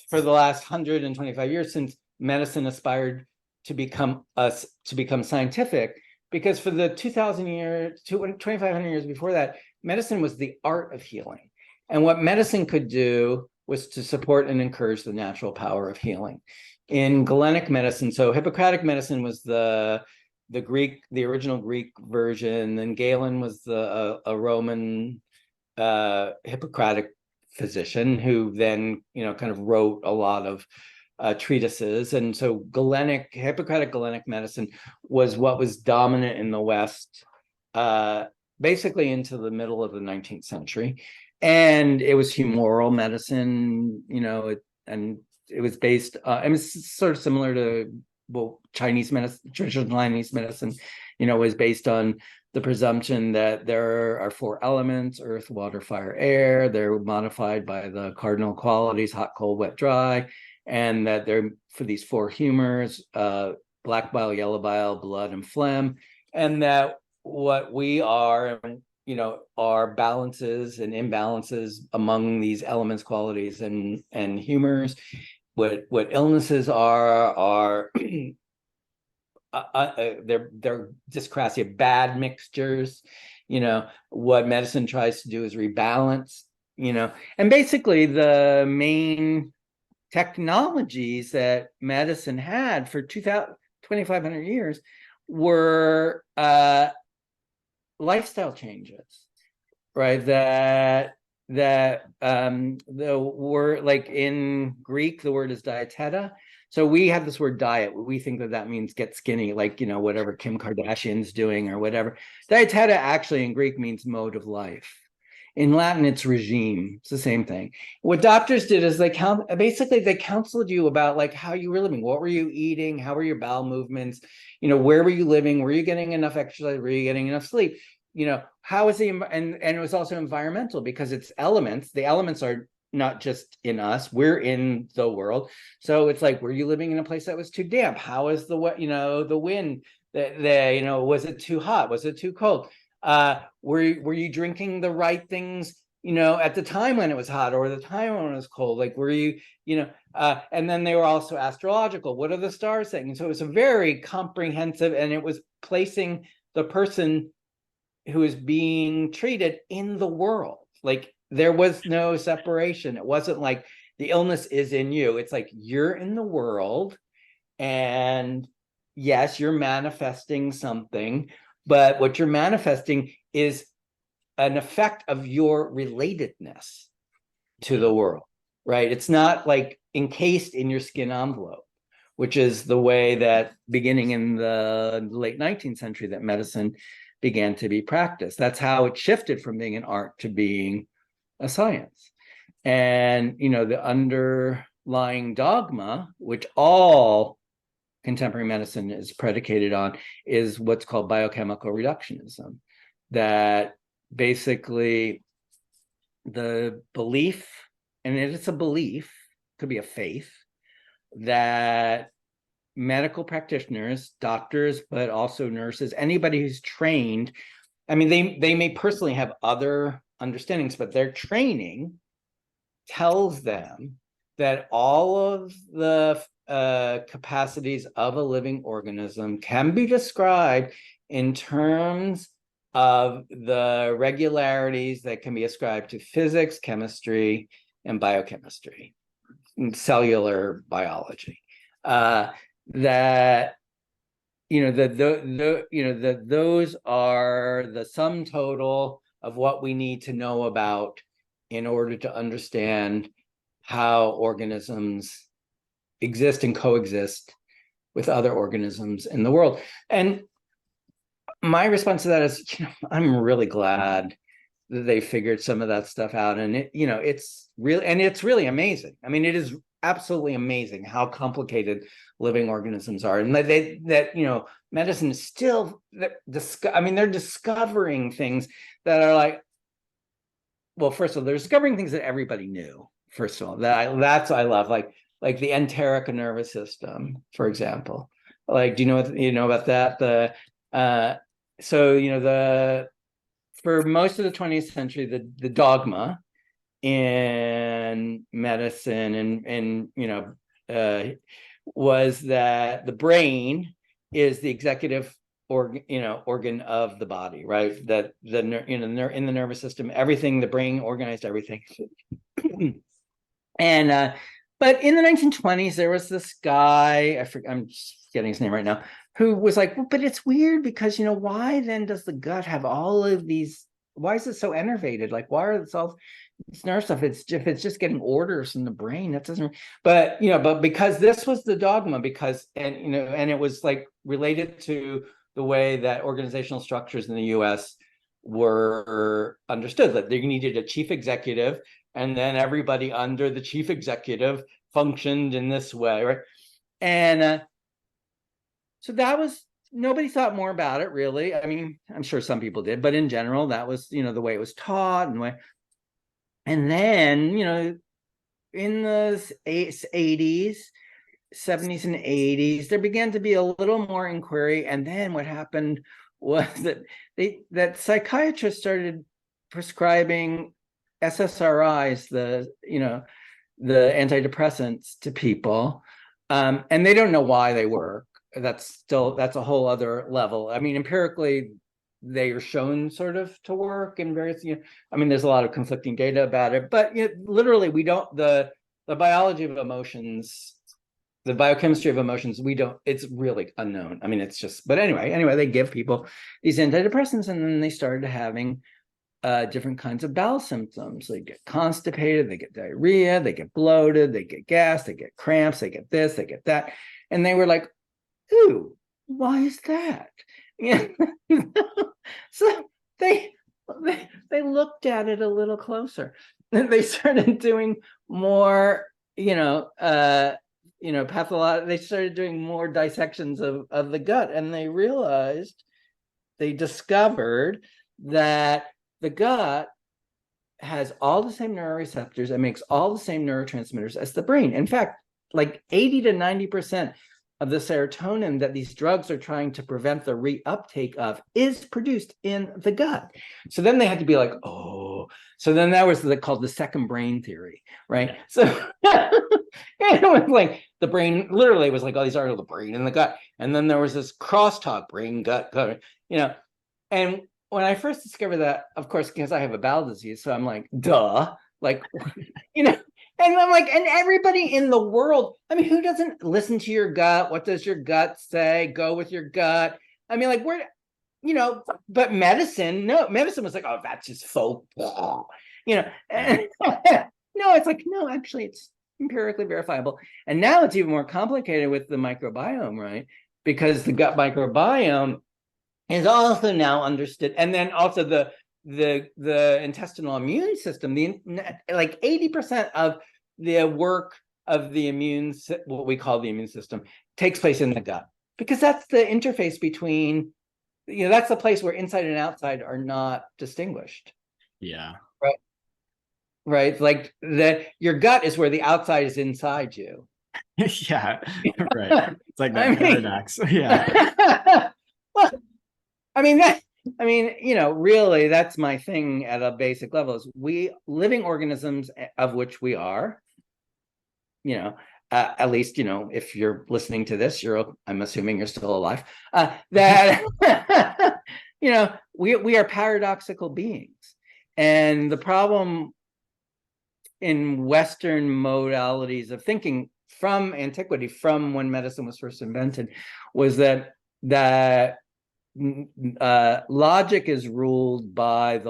Speaker 3: for the last 125 years, since medicine aspired to become scientific, because for the 2,500 years before that, medicine was the art of healing. And what medicine could do was to support and encourage the natural power of healing. In Galenic medicine, so Hippocratic medicine was the original Greek version, then Galen was a Roman Hippocratic physician who then kind of wrote a lot of treatises. And so Hippocratic Galenic medicine was what was dominant in the West basically into the middle of the 19th century. And it was humoral medicine, and it was based, and it's sort of similar to Chinese medicine, traditional Chinese medicine, was based on the presumption that there are 4 elements: earth, water, fire, air. They're modified by the cardinal qualities: hot, cold, wet, dry, and that they're for these 4 humors: black bile, yellow bile, blood, and phlegm, and that what we are, are balances and imbalances among these elements, qualities, and humors. What illnesses are they're dyscrasia, bad mixtures. What medicine tries to do is rebalance And basically the main technologies that medicine had for 2,500 years were lifestyle changes, right? The word, like in Greek, the word is dieteta. So we have this word diet. We think that means get skinny, like, whatever Kim Kardashian's doing or whatever. Dieteta actually in Greek means mode of life. In Latin, it's regime. It's the same thing. What doctors did is they counseled you about like how you were living. What were you eating? How were your bowel movements? Where were you living? Were you getting enough exercise? Were you getting enough sleep? How is and it was also environmental because it's elements. The elements are not just in us, we're in the world. So it's like, were you living in a place that was too damp? How is the wind? Was it too hot? Was it too cold? Were you drinking the right things, at the time when it was hot or the time when it was cold? Like, were you, and then they were also astrological. What are the stars saying? And so it was a very comprehensive, and it was placing the person who is being treated in the world. Like, there was no separation. It wasn't like the illness is in you. It's like you're in the world, and yes, you're manifesting something, but what you're manifesting is an effect of your relatedness to the world, right? It's not like encased in your skin envelope, which is the way that beginning in the late 19th century that medicine began to be practiced. That's how it shifted from being an art to being a science. And, the underlying dogma, which all contemporary medicine is predicated on, is what's called biochemical reductionism. That basically the belief, and it's a belief, could be a faith, that medical practitioners, doctors, but also nurses, anybody who's trained, I mean, they may personally have other understandings, but their training tells them that all of the capacities of a living organism can be described in terms of the regularities that can be ascribed to physics, chemistry, and biochemistry, and cellular biology. That those are the sum total of what we need to know about in order to understand how organisms exist and coexist with other organisms in the world. And my response to that is, I'm really glad that they figured some of that stuff out. And it's really amazing. I mean, it is absolutely amazing how complicated living organisms are, and that medicine is still they're discovering things that are like, well, first of all, they're discovering things that everybody knew. First of all, that's I love, like the enteric nervous system, for example. Like, do you know about that? For most of the 20th century, the dogma in medicine and was that the brain is the executive organ of the body, right? That in the nervous system, everything, the brain organized everything. And but in the 1920s, there was this guy, I'm just getting his name right now, who was like, well, but it's weird because, why then does the gut have all of these, why is it so innervated? Like, why are all this nerve stuff? If it's just getting orders from the brain, that doesn't, but because this was the dogma, and it was like related to the way that organizational structures in the US were understood, that you needed a chief executive, and then everybody under the chief executive functioned in this way, right? And so that was, nobody thought more about it, really. I mean, I'm sure some people did, but in general, that was, the way it was taught. And then, in the 80s, 70s and 80s, there began to be a little more inquiry. And then what happened was that psychiatrists started prescribing SSRIs, the antidepressants, to people. And they don't know why they work. That's a whole other level. I mean, empirically, they are shown sort of to work in various, I mean, there's a lot of conflicting data about it, but literally we don't, the biology of emotions, the biochemistry of emotions, it's really unknown. I mean, it's just, but anyway, they give people these antidepressants, and then they started having different kinds of bowel symptoms. They get constipated, they get diarrhea, they get bloated, they get gas, they get cramps, they get this, they get that. And they were like, ooh, why is that? So they looked at it a little closer. And they started doing more, pathologic. They started doing more dissections of the gut, and they discovered that the gut has all the same neuroreceptors and makes all the same neurotransmitters as the brain. In fact, like 80 to 90% of the serotonin that these drugs are trying to prevent the reuptake of is produced in the gut. So then they had to be like, oh, so then that was called the second brain theory, right? So it was like the brain, literally it was like all these are the brain and the gut. And then there was this crosstalk, brain, gut, and when I first discovered that, of course, because I have a bowel disease, so I'm like, duh, like, and I'm like, and everybody in the world, I mean, who doesn't listen to your gut? What does your gut say? Go with your gut. I mean, like, but medicine was like, oh, that's just folk, no, it's like, no, actually, it's empirically verifiable. And now it's even more complicated with the microbiome, right? Because the gut microbiome is also now understood, and then also the intestinal immune system, like 80% of the work of the what we call the immune system, takes place in the gut, because that's the interface between, that's the place where inside and outside are not distinguished.
Speaker 1: Yeah.
Speaker 3: Right. Like your gut is where the outside is inside you.
Speaker 1: Yeah. Right. It's like that paradox. Yeah.
Speaker 3: Well, really, that's my thing at a basic level, is we living organisms, of which we are, at least, if you're listening to this, I'm assuming you're still alive, that, we are paradoxical beings. And the problem in Western modalities of thinking from antiquity, from when medicine was first invented, was that logic is ruled by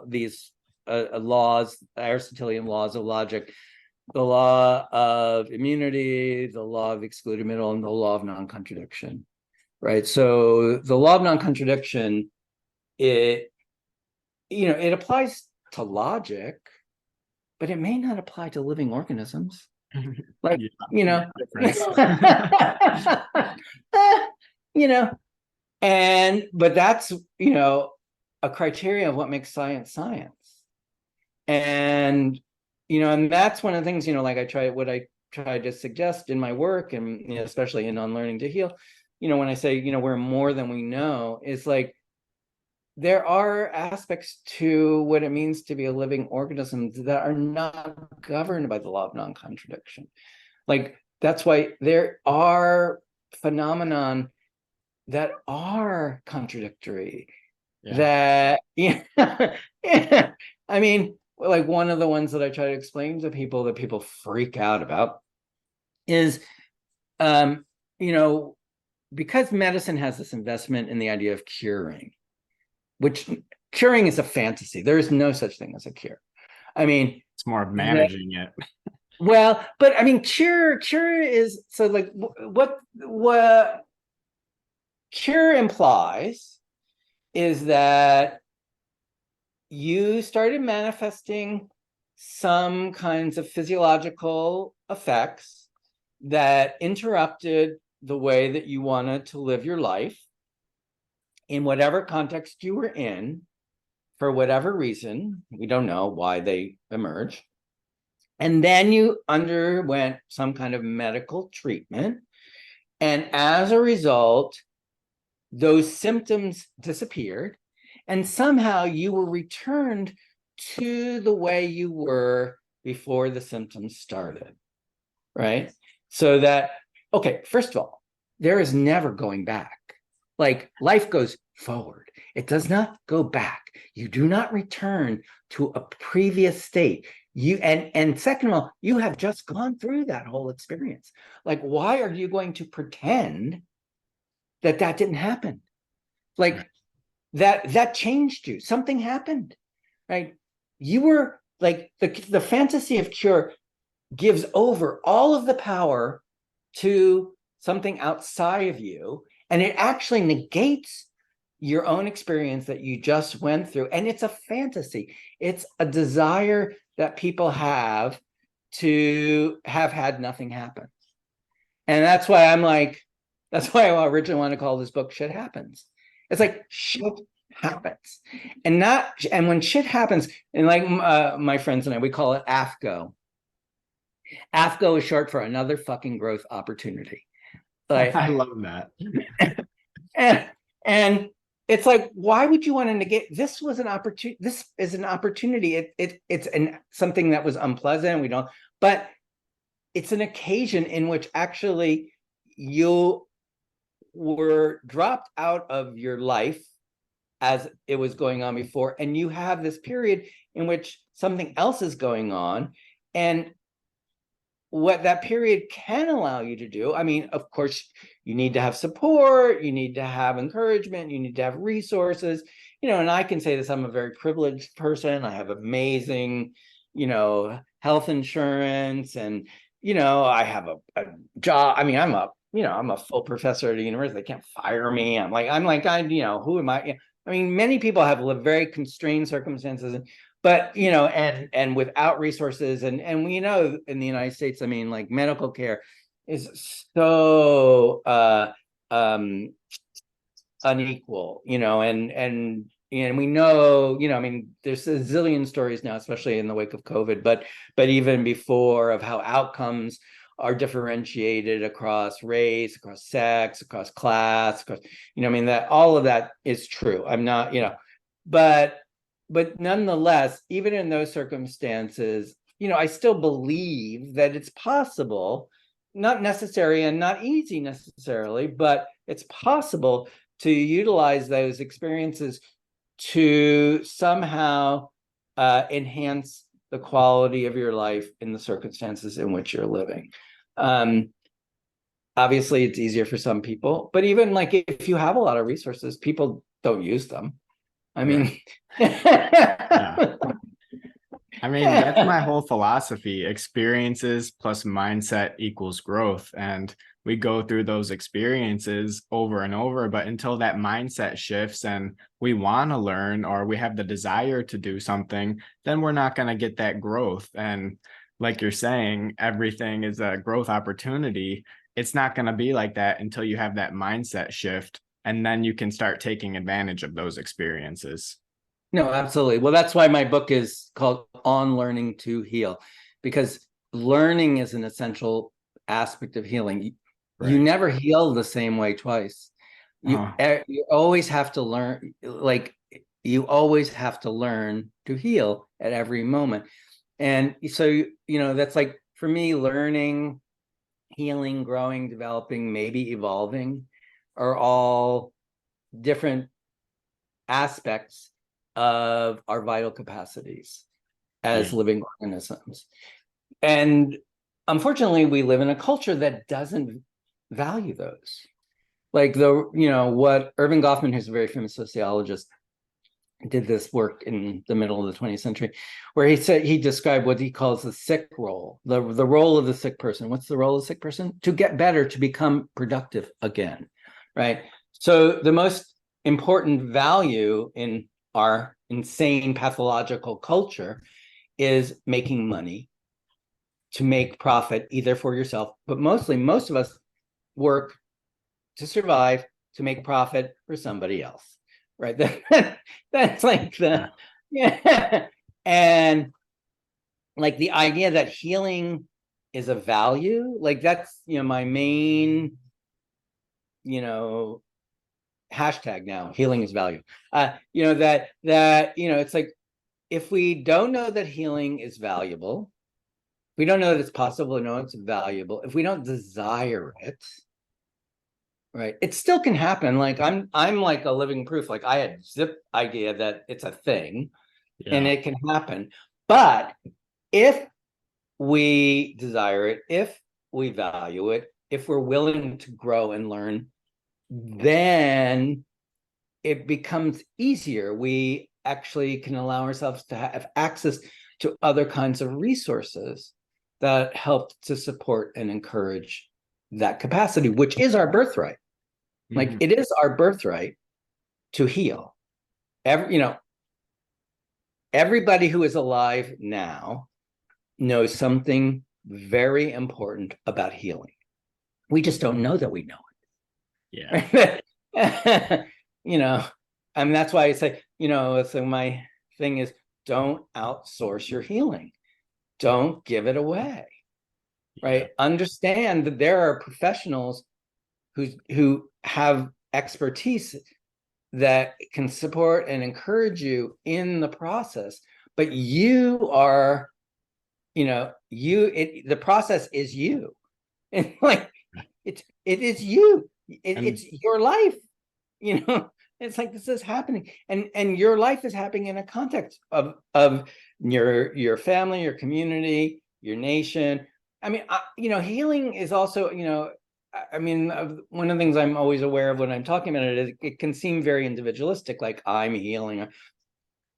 Speaker 3: these laws, Aristotelian laws of logic, the law of immunity, the law of excluded middle, and the law of non-contradiction, right? So the law of non-contradiction, it applies to logic, but it may not apply to living organisms. Like, but that's, a criteria of what makes science. And, and that's one of the things, like I try to suggest in my work, and, especially in On Learning to Heal, when I say, we're more than we know, is like, there are aspects to what it means to be a living organism that are not governed by the law of non-contradiction. Like, that's why there are phenomenon that are contradictory. Yeah. That, I mean, like, one of the ones that I try to explain to people that people freak out about is, because medicine has this investment in the idea of curing, which curing is a fantasy. There is no such thing as a cure. I mean,
Speaker 1: it's more of managing it.
Speaker 3: Well, but I mean, cure is, so like, what cure implies is that you started manifesting some kinds of physiological effects that interrupted the way that you wanted to live your life in whatever context you were in, for whatever reason. We don't know why they emerge. And then you underwent some kind of medical treatment. And as a result, those symptoms disappeared, and somehow you were returned to the way you were before the symptoms started, right? So that, okay, first of all, there is never going back. Like life goes forward. It does not go back. You do not return to a previous state. And second of all, you have just gone through that whole experience. Like, why are you going to pretend that didn't happen? Like that changed you. Something happened, right? You were like the fantasy of cure gives over all of the power to something outside of you, and it actually negates your own experience that you just went through. And it's a fantasy. It's a desire that people have to have had nothing happen. And that's why I originally want to call this book Shit Happens. It's like shit happens. And when shit happens, and like my friends and I, we call it AFGO. AFGO is short for another fucking growth opportunity. Like,
Speaker 1: I love that.
Speaker 3: and it's like, why would you want to negate? This was an opportunity. This is an opportunity. It's something that was unpleasant. But it's an occasion in which actually you were dropped out of your life as it was going on before, and you have this period in which something else is going on. And what that period can allow you to do, I mean, of course, you need to have support, you need to have encouragement, you need to have resources, and I can say this, I'm a very privileged person. I have amazing, health insurance, and, I have a job. I mean, I'm a full professor at a university. They can't fire me. I'm like, who am I? I mean, many people have lived very constrained circumstances, but and without resources, and in the United States, I mean, like medical care is so unequal, and we know, I mean, there's a zillion stories now, especially in the wake of COVID, but even before, of how outcomes are differentiated across race, across sex, across class, across, I mean, that all of that is true. I'm not, but nonetheless, even in those circumstances, I still believe that it's possible, not necessary and not easy necessarily, but it's possible to utilize those experiences to somehow enhance the quality of your life in the circumstances in which you're living. Obviously, it's easier for some people, but even like if you have a lot of resources, people don't use them. I mean,
Speaker 1: yeah. I mean, that's my whole philosophy. Experiences plus mindset equals growth. And we go through those experiences over and over, but until that mindset shifts and we want to learn, or we have the desire to do something, then we're not going to get that growth. And like you're saying, everything is a growth opportunity. It's not going to be like that until you have that mindset shift, and then you can start taking advantage of those experiences.
Speaker 3: No, absolutely. Well, that's why my book is called On Learning to Heal, because learning is an essential aspect of healing. Right. You never heal the same way twice. You always have to learn, like you always have to learn to heal at every moment. And so, that's like, for me, learning, healing, growing, developing, maybe evolving are all different aspects of our vital capacities as living organisms. And unfortunately, we live in a culture that doesn't value those. Like what Irving Goffman, who's a very famous sociologist, did this work in the middle of the 20th century, where he described what he calls the sick role, the role of the sick person. What's the role of the sick person? To get better, to become productive again, right? So the most important value in our insane pathological culture is making money, to make profit, either for yourself, but mostly most of us work to survive, to make profit for somebody else, right? That's like and like the idea that healing is a value, like that's my main hashtag now, healing is value. It's like, if we don't know that healing is valuable, we don't know that it's possible to know it's valuable, if we don't desire it, right. It still can happen. Like I'm like a living proof. Like I had zip idea that it's a thing and
Speaker 1: Yeah.
Speaker 3: it can happen. But if we desire it, if we value it, if we're willing to grow and learn, then it becomes easier. We actually can allow ourselves to have access to other kinds of resources that help to support and encourage that capacity, which is our birthright. Like it is our birthright to heal. Everybody who is alive now knows something very important about healing. We just don't know that we know
Speaker 1: Yeah.
Speaker 3: it. I mean, that's why I say, so my thing is don't outsource your healing. Don't give it away. Right. Understand that there are professionals who have expertise that can support and encourage you in the process, but you are, the process is you. And like it is you. It's your life. It's like this is happening, and your life is happening in a context of your family, your community, your nation. I mean, healing is also, I mean, one of the things I'm always aware of when I'm talking about it is it can seem very individualistic, like I'm healing.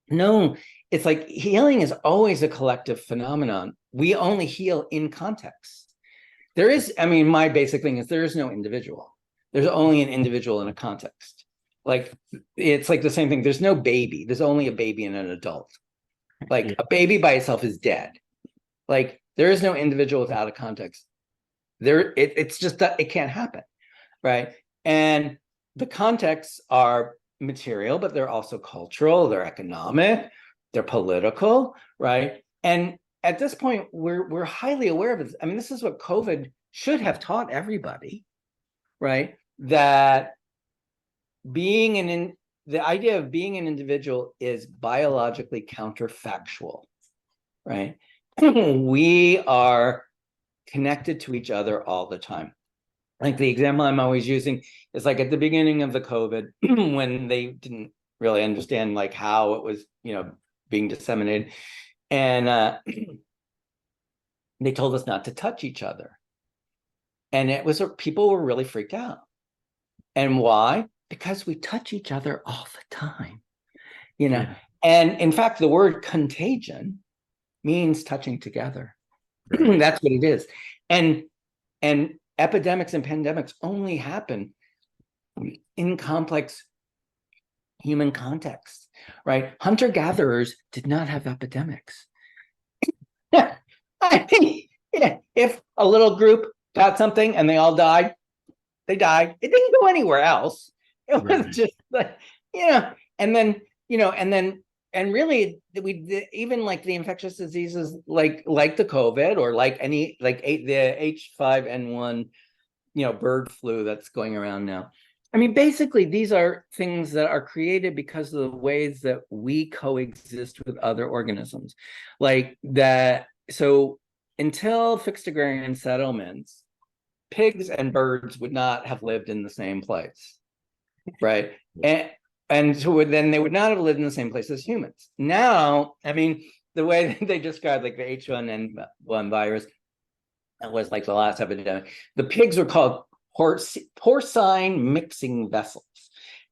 Speaker 3: No, it's like healing is always a collective phenomenon. We only heal in context. There is, I mean, my basic thing is there is no individual. There's only an individual in a context. Like, it's like the same thing. There's no baby. There's only a baby and an adult. Like a baby by itself is dead. Like there is no individual without a context. It's just that it can't happen, right? And the contexts are material, but they're also cultural, they're economic, they're political, right? And at this point, we're highly aware of it. I mean, this is what COVID should have taught everybody, right? That the idea of being an individual is biologically counterfactual, right? We are connected to each other all the time. Like the example I'm always using is like at the beginning of the COVID, when they didn't really understand like how it was, being disseminated. And they told us not to touch each other. And people were really freaked out. And why? Because we touch each other all the time,
Speaker 1: Yeah.
Speaker 3: And in fact, the word contagion means touching together. Right. That's what it is. And epidemics and pandemics only happen in complex human contexts, right? Hunter-gatherers did not have epidemics. I mean, if a little group got something and they all died, they died. It didn't go anywhere else. It was just like, and really even like the infectious diseases like the COVID or like the H5N1, bird flu that's going around now. I mean, basically, these are things that are created because of the ways that we coexist with other organisms. Like that, so until fixed agrarian settlements, pigs and birds would not have lived in the same place, right? And so then they would not have lived in the same place as humans. Now, I mean, the way that they described like the H1N1 virus, that was like the last epidemic. The pigs were called porcine mixing vessels.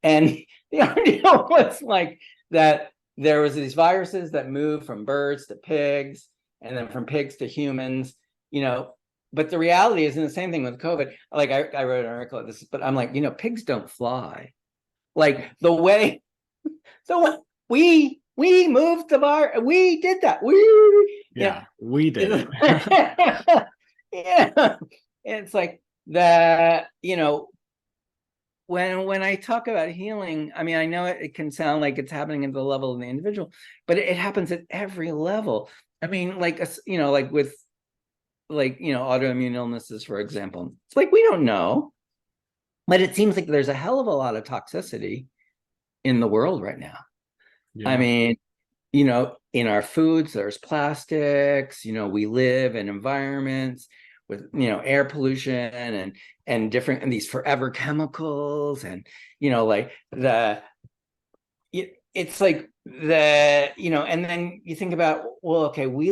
Speaker 3: And the idea was like that there was these viruses that moved from birds to pigs and then from pigs to humans, but the reality is in the same thing with COVID. Like I wrote an article on this, but I'm like, pigs don't fly. Like the way, so we moved the virus, we did that. We did it. Yeah. It's like that, when I talk about healing, I mean, I know it can sound like it's happening at the level of the individual, but it happens at every level. I mean, like, like with autoimmune illnesses, for example, it's like, we don't know, but it seems like there's a hell of a lot of toxicity in the world right now. Yeah. I mean, in our foods, there's plastics, we live in environments with air pollution and different and these forever chemicals, and like it's like and then you think about, well, okay, we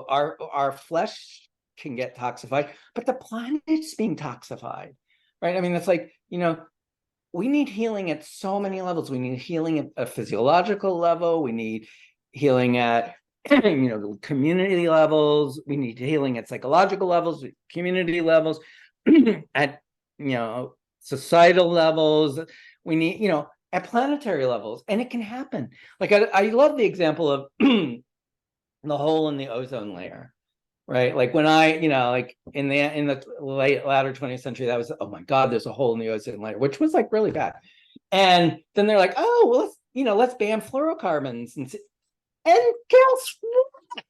Speaker 3: our flesh can get toxified, but the planet's being toxified, right? I mean, it's like, we need healing at so many levels. We need healing at a physiological level. We need healing at community levels. We need healing at psychological levels, community levels, at societal levels. We need at planetary levels, and it can happen. Like I love the example of the hole in the ozone layer, right? Like when I like in the latter 20th century, that was, oh my God, there's a hole in the ozone layer, which was like really bad. And then they're like, oh well, let's ban fluorocarbons, and guess what?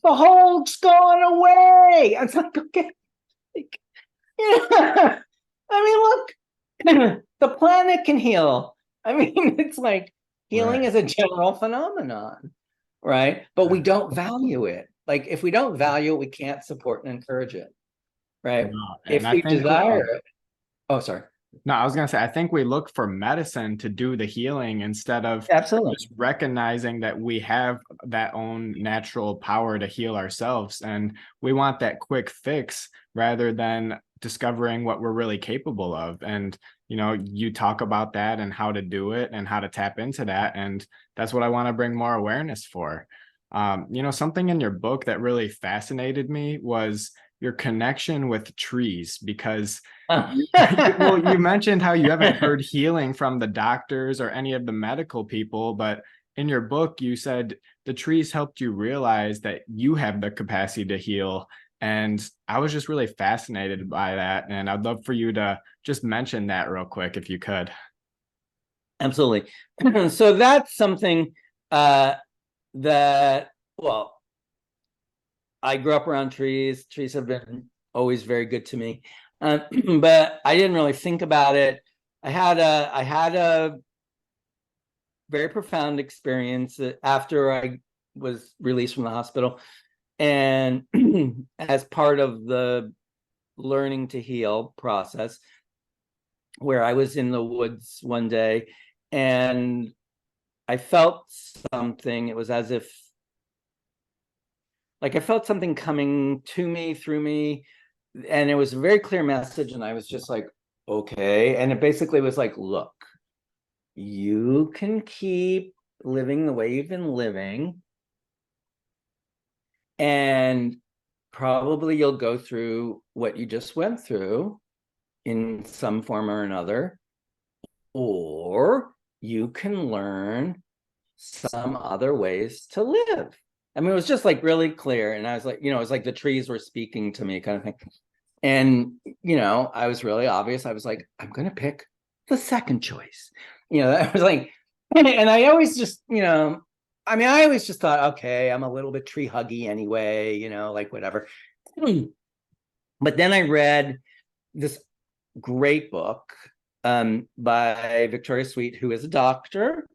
Speaker 3: The hole's gone away. It's like, okay, I mean, look, the planet can heal. I mean, it's like healing is a general phenomenon, right? But we don't value it. Like if we don't value it, we can't support and encourage it, right? If we desire it. Oh, sorry.
Speaker 1: No, I was going to say, I think we look for medicine to do the healing instead of just recognizing that we have that own natural power to heal ourselves. And we want that quick fix rather than discovering what we're really capable of. And, you talk about that and how to do it and how to tap into that. And that's what I want to bring more awareness for. Something in your book that really fascinated me was your connection with trees, because you mentioned how you haven't heard healing from the doctors or any of the medical people, but in your book, you said the trees helped you realize that you have the capacity to heal. And I was just really fascinated by that. And I'd love for you to just mention that real quick, if you could.
Speaker 3: Absolutely. So that's something that, well, I grew up around trees. Trees have been always very good to me. But I didn't really think about it. I had a very profound experience after I was released from the hospital, and as part of the learning to heal process, where I was in the woods one day and I felt something. It was as if I felt something coming to me, through me, and it was a very clear message, and I was just like, okay. And it basically was like, look, you can keep living the way you've been living, and probably you'll go through what you just went through in some form or another, or you can learn some other ways to live. I mean, it was just like really clear. And I was like, it was like the trees were speaking to me, kind of thing. And, I was really obvious. I was like, I'm going to pick the second choice. I was like, and I always just, I always just thought, okay, I'm a little bit tree huggy anyway, like whatever. But then I read this great book by Victoria Sweet, who is a doctor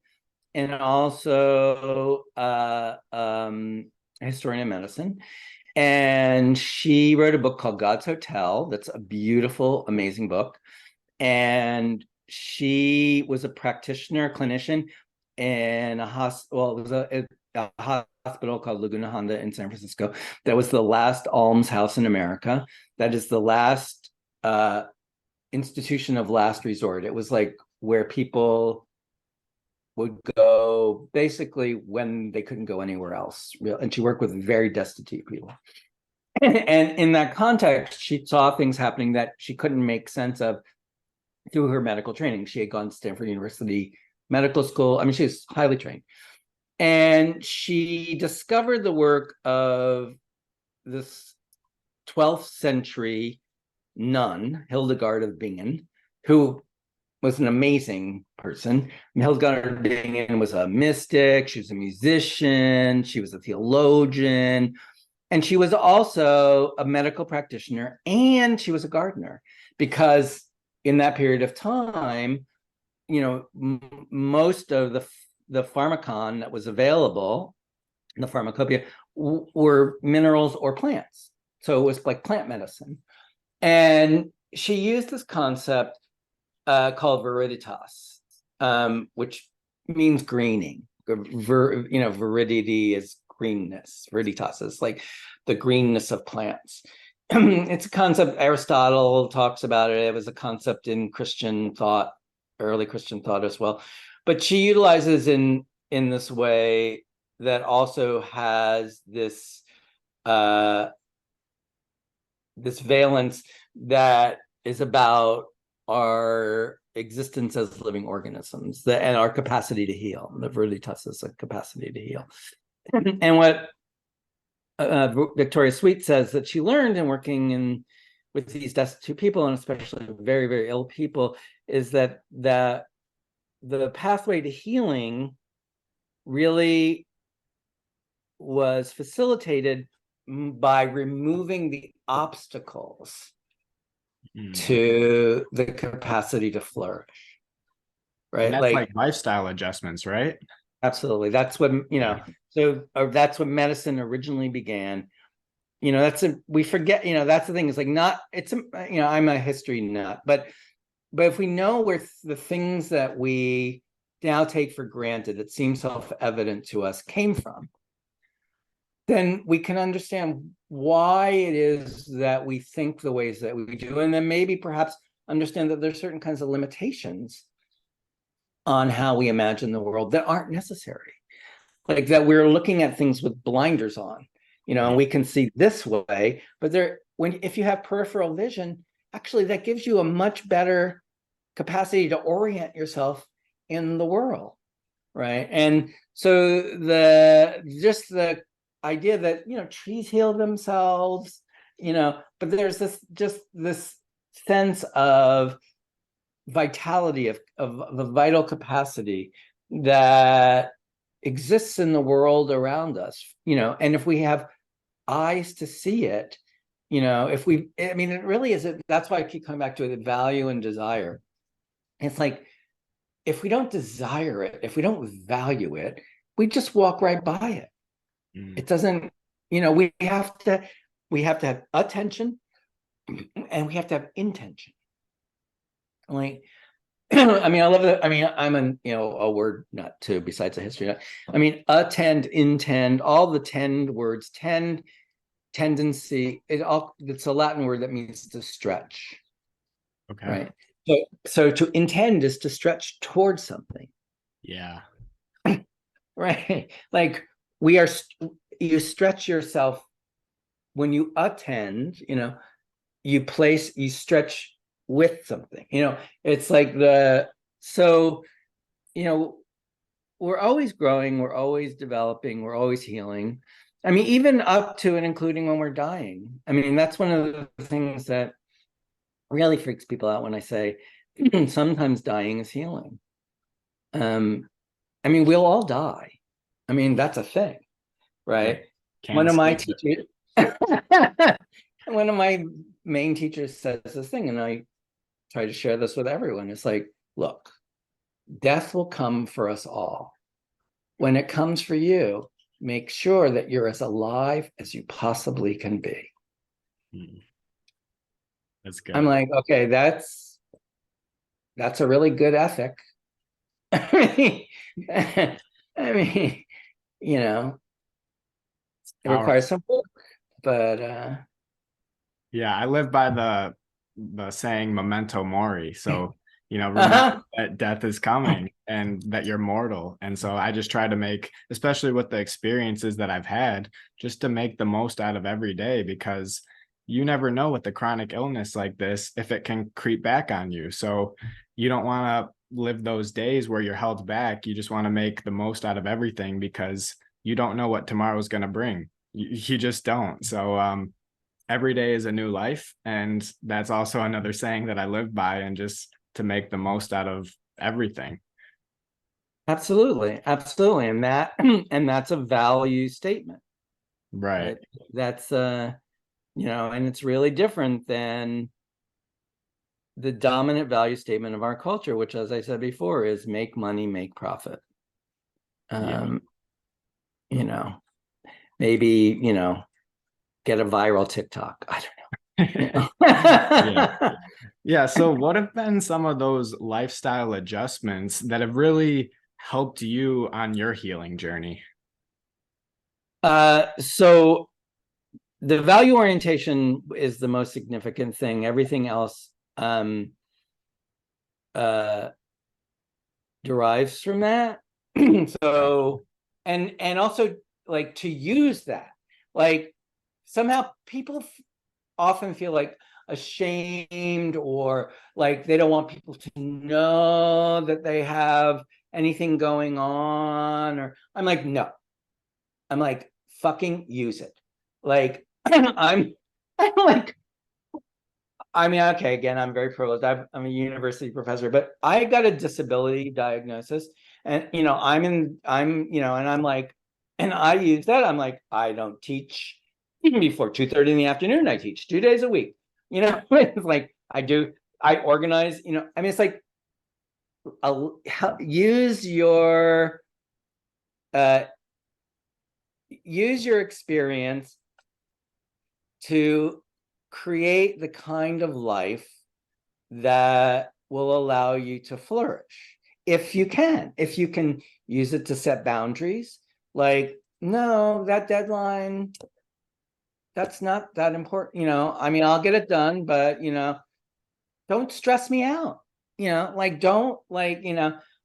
Speaker 3: and also a historian of medicine. And she wrote a book called God's Hotel. That's a beautiful, amazing book. And she was a practitioner, clinician in a hospital. It was a hospital called Laguna Honda in San Francisco. That was the last almshouse in America. That is the last institution of last resort. It was like where people would go basically when they couldn't go anywhere else. And she worked with very destitute people. And in that context, she saw things happening that she couldn't make sense of through her medical training. She had gone to Stanford University Medical School. She was highly trained. And she discovered the work of this 12th century nun, Hildegard of Bingen, who was an amazing person. Hildegard of Bingen was a mystic. She was a musician. She was a theologian. And she was also a medical practitioner, and she was a gardener, because in that period of time, most of the pharmacon that was available, the pharmacopoeia, were minerals or plants. So it was like plant medicine. And she used this concept called viriditas, which means greening. Viridity is greenness. Viriditas is like the greenness of plants. It's a concept Aristotle talks about it. It was a concept in Christian thought, early Christian thought as well. But she utilizes in this way that also has this this valence that is about our existence as living organisms and our capacity to heal. The viriditas is a capacity to heal. And what Victoria Sweet says that she learned in working with these destitute people, and especially very, very ill people, is that the pathway to healing really was facilitated by removing the obstacles to the capacity to flourish. Right.
Speaker 1: And that's like lifestyle adjustments, right?
Speaker 3: Absolutely. That's what, so that's what medicine originally began. We forget, that's the thing. It's like I'm a history nut, but if we know where the things that we now take for granted, that seem self-evident to us, came from, then we can understand why it is that we think the ways that we do, and then maybe perhaps understand that there's certain kinds of limitations on how we imagine the world that aren't necessary. Like that we're looking at things with blinders on, and we can see this way, but if you have peripheral vision, actually that gives you a much better capacity to orient yourself in the world, right? And so the idea that trees heal themselves, but there's this sense of vitality of the vital capacity that exists in the world around us, and if we have eyes to see it, it really is. That's why I keep coming back to it, value and desire. It's like, if we don't desire it, if we don't value it, we just walk right by it. It doesn't, we have to have attention, and we have to have intention. Like, I love that. I'm a word nut too, besides a history nut. Attend, intend, all the tend words, tend, tendency, it's a Latin word that means to stretch.
Speaker 1: Okay.
Speaker 3: Right. So to intend is to stretch towards something.
Speaker 1: Yeah.
Speaker 3: Right. Like you stretch yourself when you attend, you stretch with something, it's like we're always growing, we're always developing, we're always healing. Even up to and including when we're dying. That's one of the things that really freaks people out when I say sometimes dying is healing. We'll all die. That's a thing, right? One of my teachers, one of my main teachers says this thing, and I try to share this with everyone. It's like, look, death will come for us all. When it comes for you, make sure that you're as alive as you possibly can be.
Speaker 1: That's good.
Speaker 3: I'm like, okay, that's a really good ethic. It requires some work, but
Speaker 1: yeah, I live by the saying memento mori. So, remember that death is coming and that you're mortal. And so I just try to make, especially with the experiences that I've had, just to make the most out of every day, because you never know with the chronic illness like this, if it can creep back on you. So you don't want to live those days where you're held back. You just want to make the most out of everything, because you don't know what tomorrow's going to bring. You just don't. So, every day is a new life. And that's also another saying that I live by, and just to make the most out of everything.
Speaker 3: Absolutely. And that's a value statement.
Speaker 1: Right.
Speaker 3: That's and it's really different than the dominant value statement of our culture, which, as I said before, is make money, make profit. Maybe, get a viral TikTok. I don't know.
Speaker 1: Yeah. Yeah. So what have been some of those lifestyle adjustments that have really helped you on your healing journey?
Speaker 3: So the value orientation is the most significant thing. Everything else derives from that. So, and also like to use that, like somehow people often feel like ashamed or like they don't want people to know that they have anything going on, or I'm like, no, I'm like, fucking use it. Like I'm like, I mean, okay, again, I'm very privileged. I'm a university professor, but I got a disability diagnosis, and and I'm like, and I use that. I'm like, I don't teach before 2:30 in the afternoon. I teach 2 days a week. It's like I organize. I mean, it's like use your uh, use your experience to create the kind of life that will allow you to flourish. If you can use it to set boundaries, like, no, that deadline, that's not that important. I mean, I'll get it done, but don't stress me out. Like, don't, like,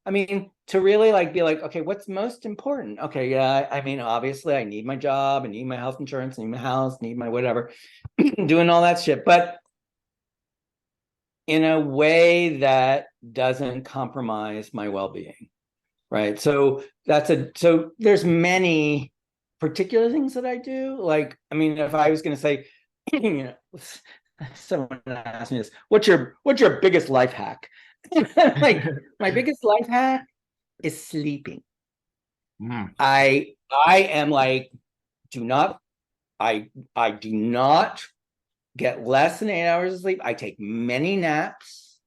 Speaker 3: I mean, to really like be like, okay, what's most important? Okay, yeah, I mean, obviously I need my job, I need my health insurance, I need my house, I need my whatever, doing all that shit, but in a way that doesn't compromise my well-being, right? So there's many particular things that I do. Like, I mean, if I was going to say, someone asked me this, what's your biggest life hack? Like, my biggest life hack is sleeping. I am like, I do not get less than 8 hours of sleep. I take many naps.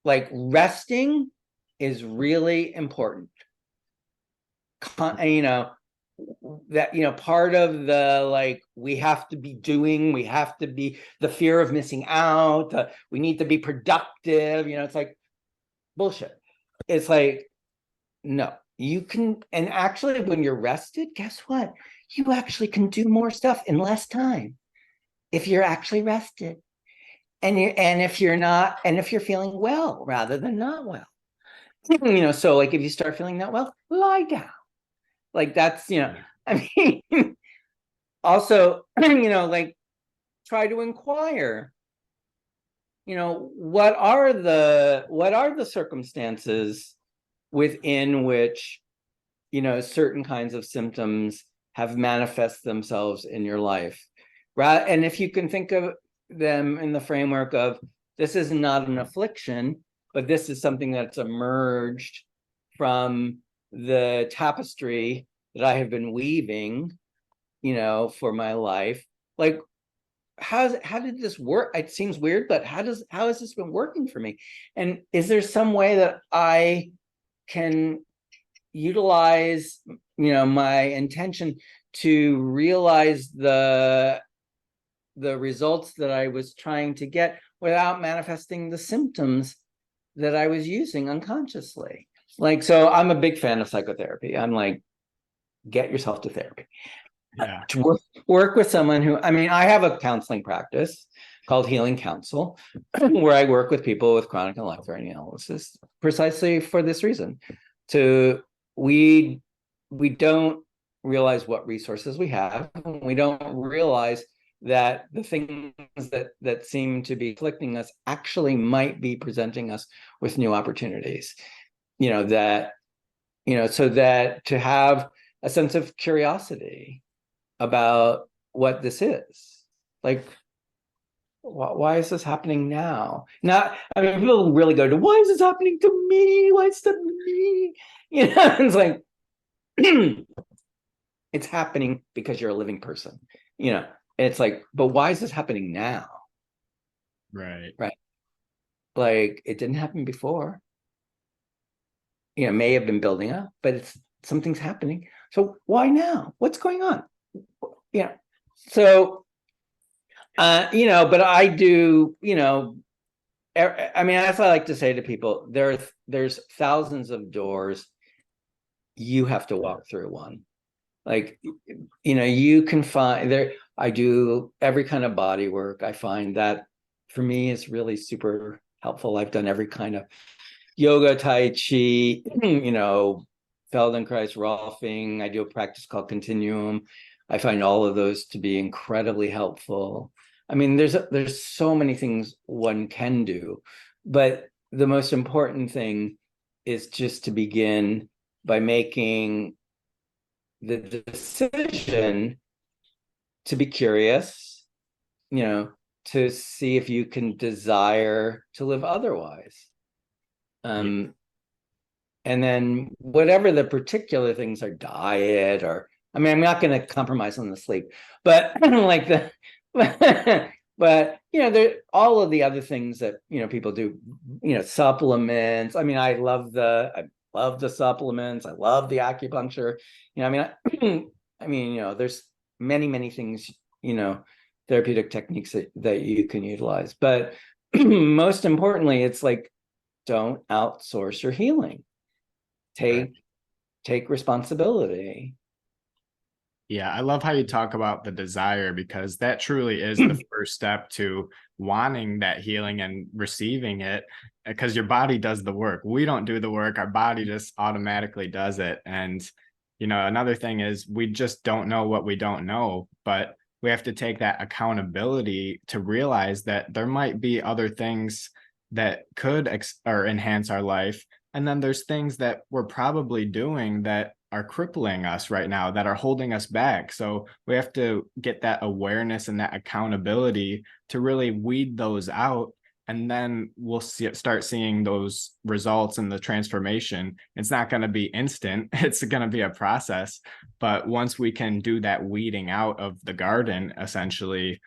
Speaker 3: Like, resting is really important. That part of the, like, we have to be the fear of missing out, we need to be productive, it's like bullshit. It's like, no, you can, and actually when you're rested, guess what? You actually can do more stuff in less time if you're actually rested. And if you're feeling well rather than not well. So like if you start feeling not well, lie down. Like, that's, I mean, also, like, try to inquire, what are the circumstances within which, certain kinds of symptoms have manifest themselves in your life. And if you can think of them in the framework of, this is not an affliction, but this is something that's emerged from the tapestry that I have been weaving, for my life. Like, how did this work? It seems weird, but how has this been working for me? And is there some way that I can utilize, my intention to realize the results that I was trying to get without manifesting the symptoms that I was using unconsciously? Like, so I'm a big fan of psychotherapy. I'm like, get yourself to therapy.
Speaker 1: Yeah.
Speaker 3: To work with someone who, I mean, I have a counseling practice called Healing Counsel, where I work with people with chronic and life-threatening illnesses precisely for this reason. We don't realize what resources we have. We don't realize that the things that seem to be afflicting us actually might be presenting us with new opportunities. So that to have a sense of curiosity about what this is. Like, why is this happening now? Not, I mean, people really go to, why is this happening to me? Why is it to me? It's like, it's happening because you're a living person. It's like, but why is this happening now?
Speaker 1: Right.
Speaker 3: Like, it didn't happen before. May have been building up, but something's happening. So why now? What's going on? So, but I do, I mean, as I like to say to people, there's thousands of doors. You have to walk through one. Like, you can find there. I do every kind of body work. I find that for me is really super helpful. I've done every kind of yoga, tai chi, Feldenkrais, Rolfing. I do a practice called Continuum. I find all of those to be incredibly helpful. I mean, there's so many things one can do, but the most important thing is just to begin by making the decision to be curious, to see if you can desire to live otherwise. And then whatever the particular things are, diet, or I mean, I'm not going to compromise on the sleep, but like but there all of the other things that people do, supplements. I mean, I love the supplements. I love the acupuncture. I mean, there's many things, therapeutic techniques that you can utilize. But most importantly, it's like, don't outsource your healing. Take responsibility.
Speaker 1: Yeah, I love how you talk about the desire, because that truly is the first step to wanting that healing and receiving it, because your body does the work. We don't do the work. Our body just automatically does it. And, another thing is we just don't know what we don't know, but we have to take that accountability to realize that there might be other things that could or enhance our life. And then there's things that we're probably doing that are crippling us right now, that are holding us back. So we have to get that awareness and that accountability to really weed those out. And then we'll start seeing those results and the transformation. It's not going to be instant. It's going to be a process. But once we can do that weeding out of the garden, essentially,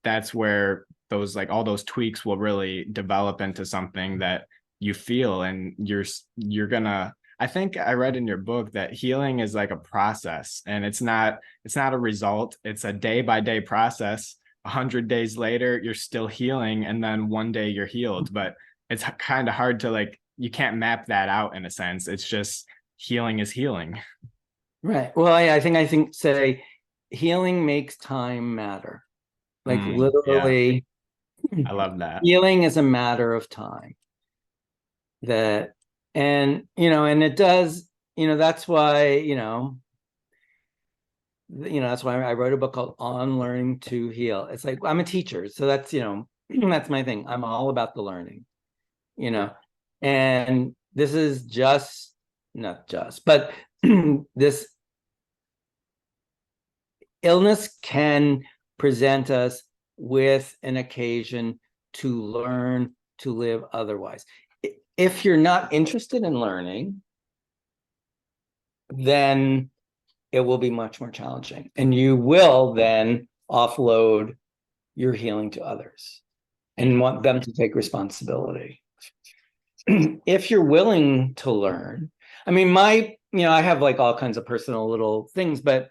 Speaker 1: that's where those, like, all those tweaks will really develop into something that you feel. And you're gonna, I think I read in your book that healing is like a process, and it's not a result. It's a day by day process. 100 days later, you're still healing, and then one day you're healed. But it's kind of hard to, like, you can't map that out in a sense. It's just healing is healing.
Speaker 3: Right. Well, I think say healing makes time matter. Like literally,
Speaker 1: I love that.
Speaker 3: Healing is a matter of time. And it does, that's why, that's why I wrote a book called On Learning to Heal. It's like, I'm a teacher, so that's, that's my thing. I'm all about the learning, and this is not just, but this illness can present us with an occasion to learn to live otherwise. If you're not interested in learning, then it will be much more challenging, and you will then offload your healing to others and want them to take responsibility. If you're willing to learn, I mean, I have like all kinds of personal little things, but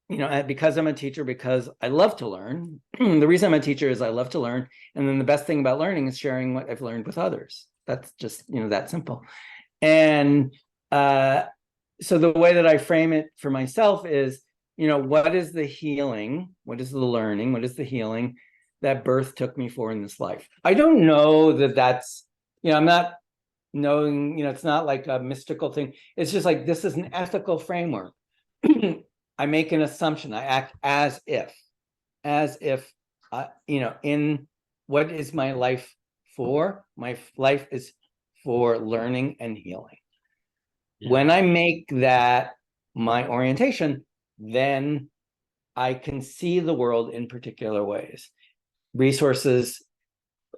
Speaker 3: because I'm a teacher, because I love to learn. The reason I'm a teacher is I love to learn. And then the best thing about learning is sharing what I've learned with others. That's just, that simple. And so the way that I frame it for myself is, what is the healing? What is the learning? What is the healing that birth took me for in this life? I don't know that that's, I'm not knowing, it's not like a mystical thing. It's just like, this is an ethical framework. I make an assumption. I act as if, in what is my life for? My life is for learning and healing. Yeah. When I make that my orientation, then I can see the world in particular ways. Resources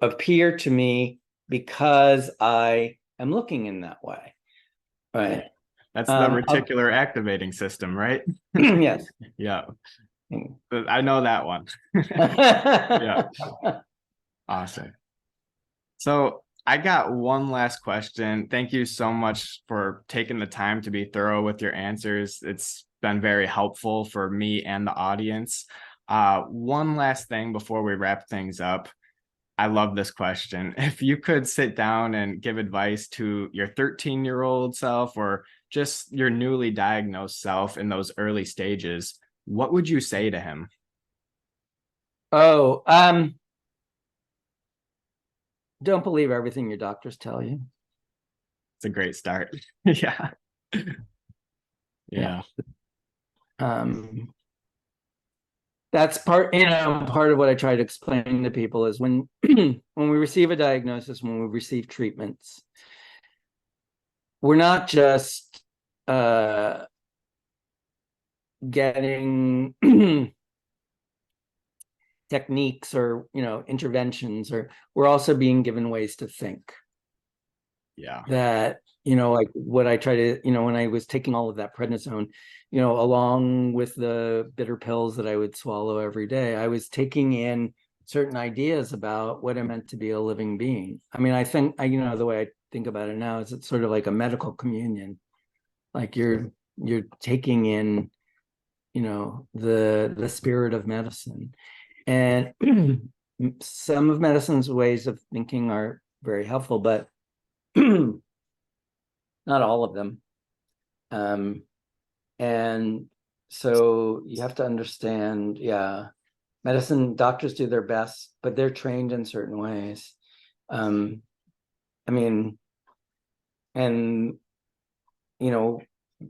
Speaker 3: appear to me because I am looking in that way. Right.
Speaker 1: That's the reticular activating system, right?
Speaker 3: Yes.
Speaker 1: Yeah. I know that one. Yeah. Awesome. So I got one last question. Thank you so much for taking the time to be thorough with your answers. It's been very helpful for me and the audience. One last thing before we wrap things up. I love this question. If you could sit down and give advice to your 13-year-old self or just your newly diagnosed self in those early stages, what would you say to him?
Speaker 3: Oh, don't believe everything your doctors tell you.
Speaker 1: It's a great start. Yeah.
Speaker 3: Yeah.
Speaker 1: Yeah.
Speaker 3: That's part of what I try to explain to people is when when we receive a diagnosis, when we receive treatments, we're not just getting techniques or interventions, or we're also being given ways to think.
Speaker 1: Yeah.
Speaker 3: That like what I try to when I was taking all of that prednisone, along with the bitter pills that I would swallow every day, I was taking in certain ideas about what it meant to be a living being. I mean, I think the way I think about it now is it's sort of like a medical communion. Like you're taking in the spirit of medicine. And some of medicine's ways of thinking are very helpful, but not all of them. And so you have to understand, medicine, doctors do their best, but they're trained in certain ways. I mean, and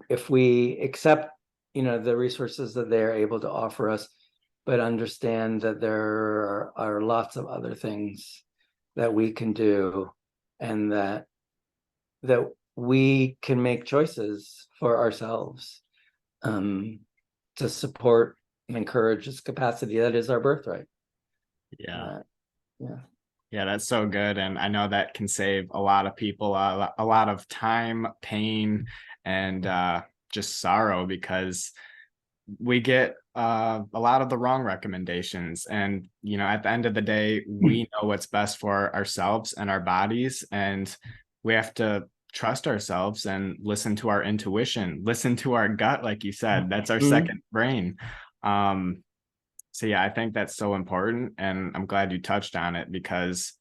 Speaker 3: if we accept the resources that they're able to offer us, but understand that there are lots of other things that we can do, and that we can make choices for ourselves to support and encourage this capacity that is our birthright.
Speaker 1: Yeah.
Speaker 3: Yeah.
Speaker 1: Yeah, that's so good. And I know that can save a lot of people a lot of time, pain, and just sorrow, because we get a lot of the wrong recommendations. And, at the end of the day, we know what's best for ourselves and our bodies. And we have to trust ourselves and listen to our intuition, listen to our gut, like you said. That's our second brain. So yeah, I think that's so important. And I'm glad you touched on it, because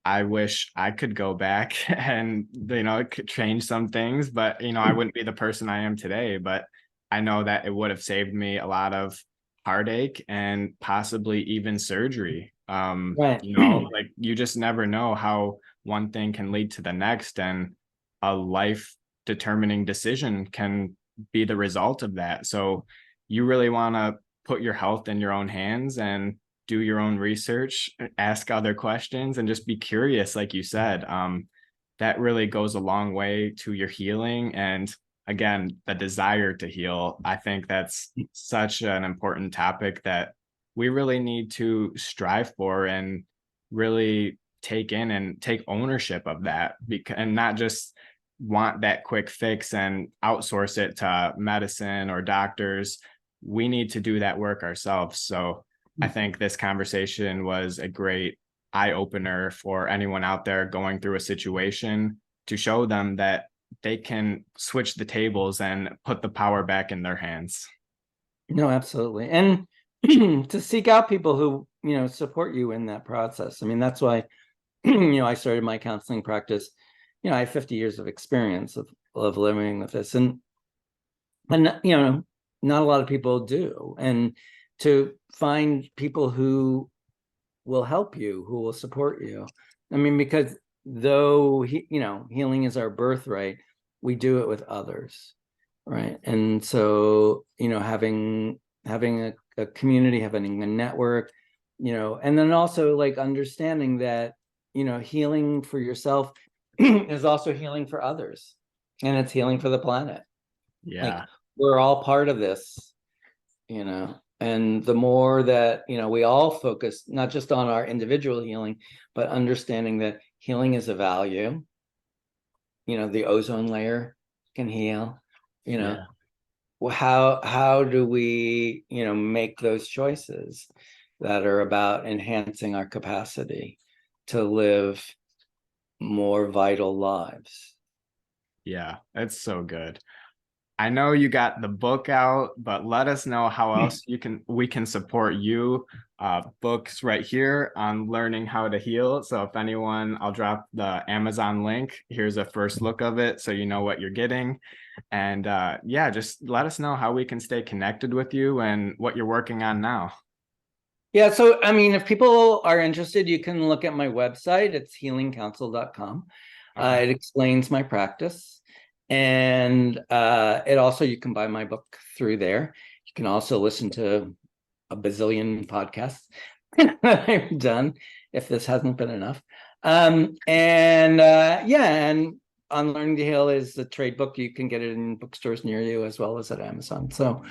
Speaker 1: I wish I could go back and, it could change some things, but, I wouldn't be the person I am today. But I know that it would have saved me a lot of heartache and possibly even surgery.
Speaker 3: Right.
Speaker 1: Like you just never know how one thing can lead to the next, and a life determining decision can be the result of that. So you really want to put your health in your own hands and do your own research, ask other questions, and just be curious, like you said. That really goes a long way to your healing. And again, the desire to heal. I think that's such an important topic that we really need to strive for and really take in and take ownership of that, and not just want that quick fix and outsource it to medicine or doctors. We need to do that work ourselves. So I think this conversation was a great eye opener for anyone out there going through a situation, to show them that they can switch the tables and put the power back in their hands.
Speaker 3: No, absolutely. And to seek out people who, support you in that process. I mean, that's why, I started my counseling practice. I have 50 years of experience of living with this. And not a lot of people do. And to find people who will help you, who will support you. I mean, because though healing is our birthright, we do it with others, right? And so having a community, having a network, and then also like understanding that healing for yourself is also healing for others, and it's healing for the planet.
Speaker 1: Yeah.
Speaker 3: Like we're all part of this, and the more that we all focus not just on our individual healing, but understanding that healing is a value. The ozone layer can heal.
Speaker 1: Yeah.
Speaker 3: How do we make those choices that are about enhancing our capacity to live more vital lives?
Speaker 1: Yeah, that's so good. I know you got the book out, but let us know how else we can support you. Books right here on learning how to heal. So if anyone, I'll drop the Amazon link. Here's a first look of it so you know what you're getting. And yeah, just let us know how we can stay connected with you and what you're working on now.
Speaker 3: Yeah, so I mean, if people are interested, you can look at my website. It's healingcouncil.com.
Speaker 1: Okay.
Speaker 3: It explains my practice. And it also, you can buy my book through there. You can also listen to a bazillion podcasts that I've done, if this hasn't been enough. And On Learning to Heal is the trade book. You can get it in bookstores near you as well as at Amazon. So,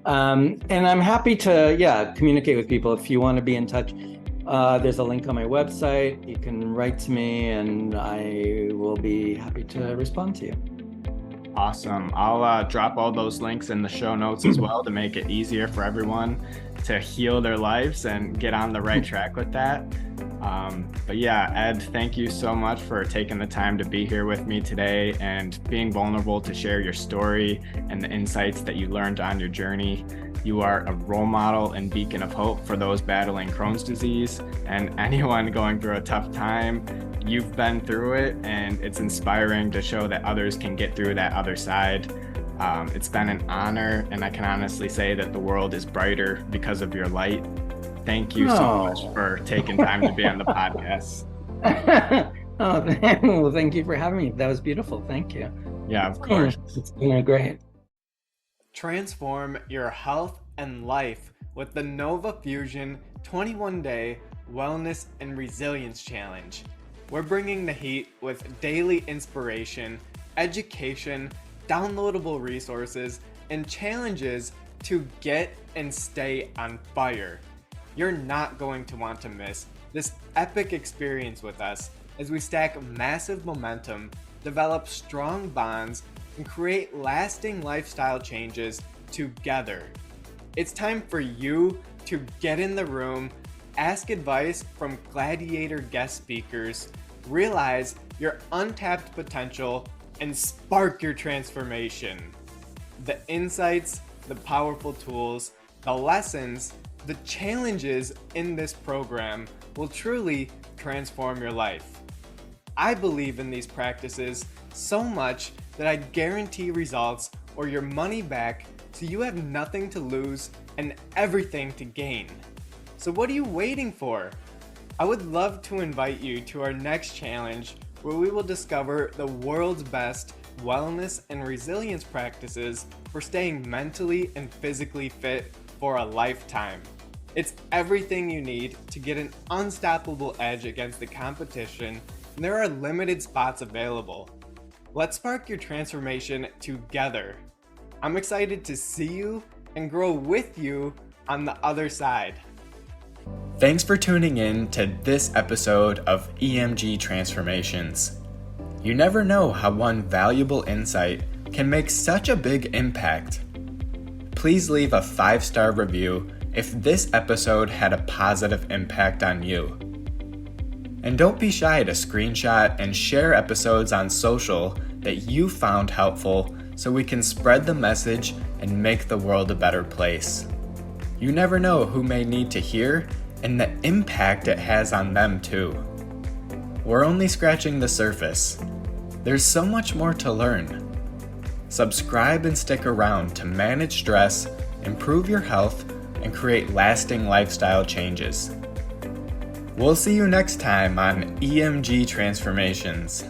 Speaker 3: and I'm happy to, communicate with people. If you want to be in touch, there's a link on my website. You can write to me and I will be happy to respond to you.
Speaker 1: Awesome. I'll drop all those links in the show notes as well to make it easier for everyone to heal their lives and get on the right track with that. But yeah, Ed, thank you so much for taking the time to be here with me today and being vulnerable to share your story and the insights that you learned on your journey. You are a role model and beacon of hope for those battling Crohn's disease and anyone going through a tough time. You've been through it, and it's inspiring to show that others can get through that other side. It's been an honor, and I can honestly say that the world is brighter because of your light. Thank you so much for taking time to be on the podcast.
Speaker 3: Well, thank you for having me. That was beautiful. Thank you.
Speaker 1: Yeah, of course.
Speaker 3: It's been great.
Speaker 1: Transform your health and life with the Nova Fusion 21-day Wellness and Resilience Challenge. We're bringing the heat with daily inspiration, education, downloadable resources, and challenges to get and stay on fire. You're not going to want to miss this epic experience with us as we stack massive momentum, develop strong bonds, and create lasting lifestyle changes together. It's time for you to get in the room, ask advice from gladiator guest speakers, realize your untapped potential, and spark your transformation. The insights, the powerful tools, the lessons, the challenges in this program will truly transform your life. I believe in these practices so much that I guarantee results or your money back, so you have nothing to lose and everything to gain. So what are you waiting for? I would love to invite you to our next challenge, where we will discover the world's best wellness and resilience practices for staying mentally and physically fit for a lifetime. It's everything you need to get an unstoppable edge against the competition, and there are limited spots available. Let's spark your transformation together. I'm excited to see you and grow with you on the other side. Thanks for tuning in to this episode of EMG Transformations. You never know how one valuable insight can make such a big impact. Please leave a 5-star review if this episode had a positive impact on you. And don't be shy to screenshot and share episodes on social that you found helpful, so we can spread the message and make the world a better place. You never know who may need to hear and the impact it has on them too. We're only scratching the surface. There's so much more to learn. Subscribe and stick around to manage stress, improve your health, and create lasting lifestyle changes. We'll see you next time on EMG Transformations.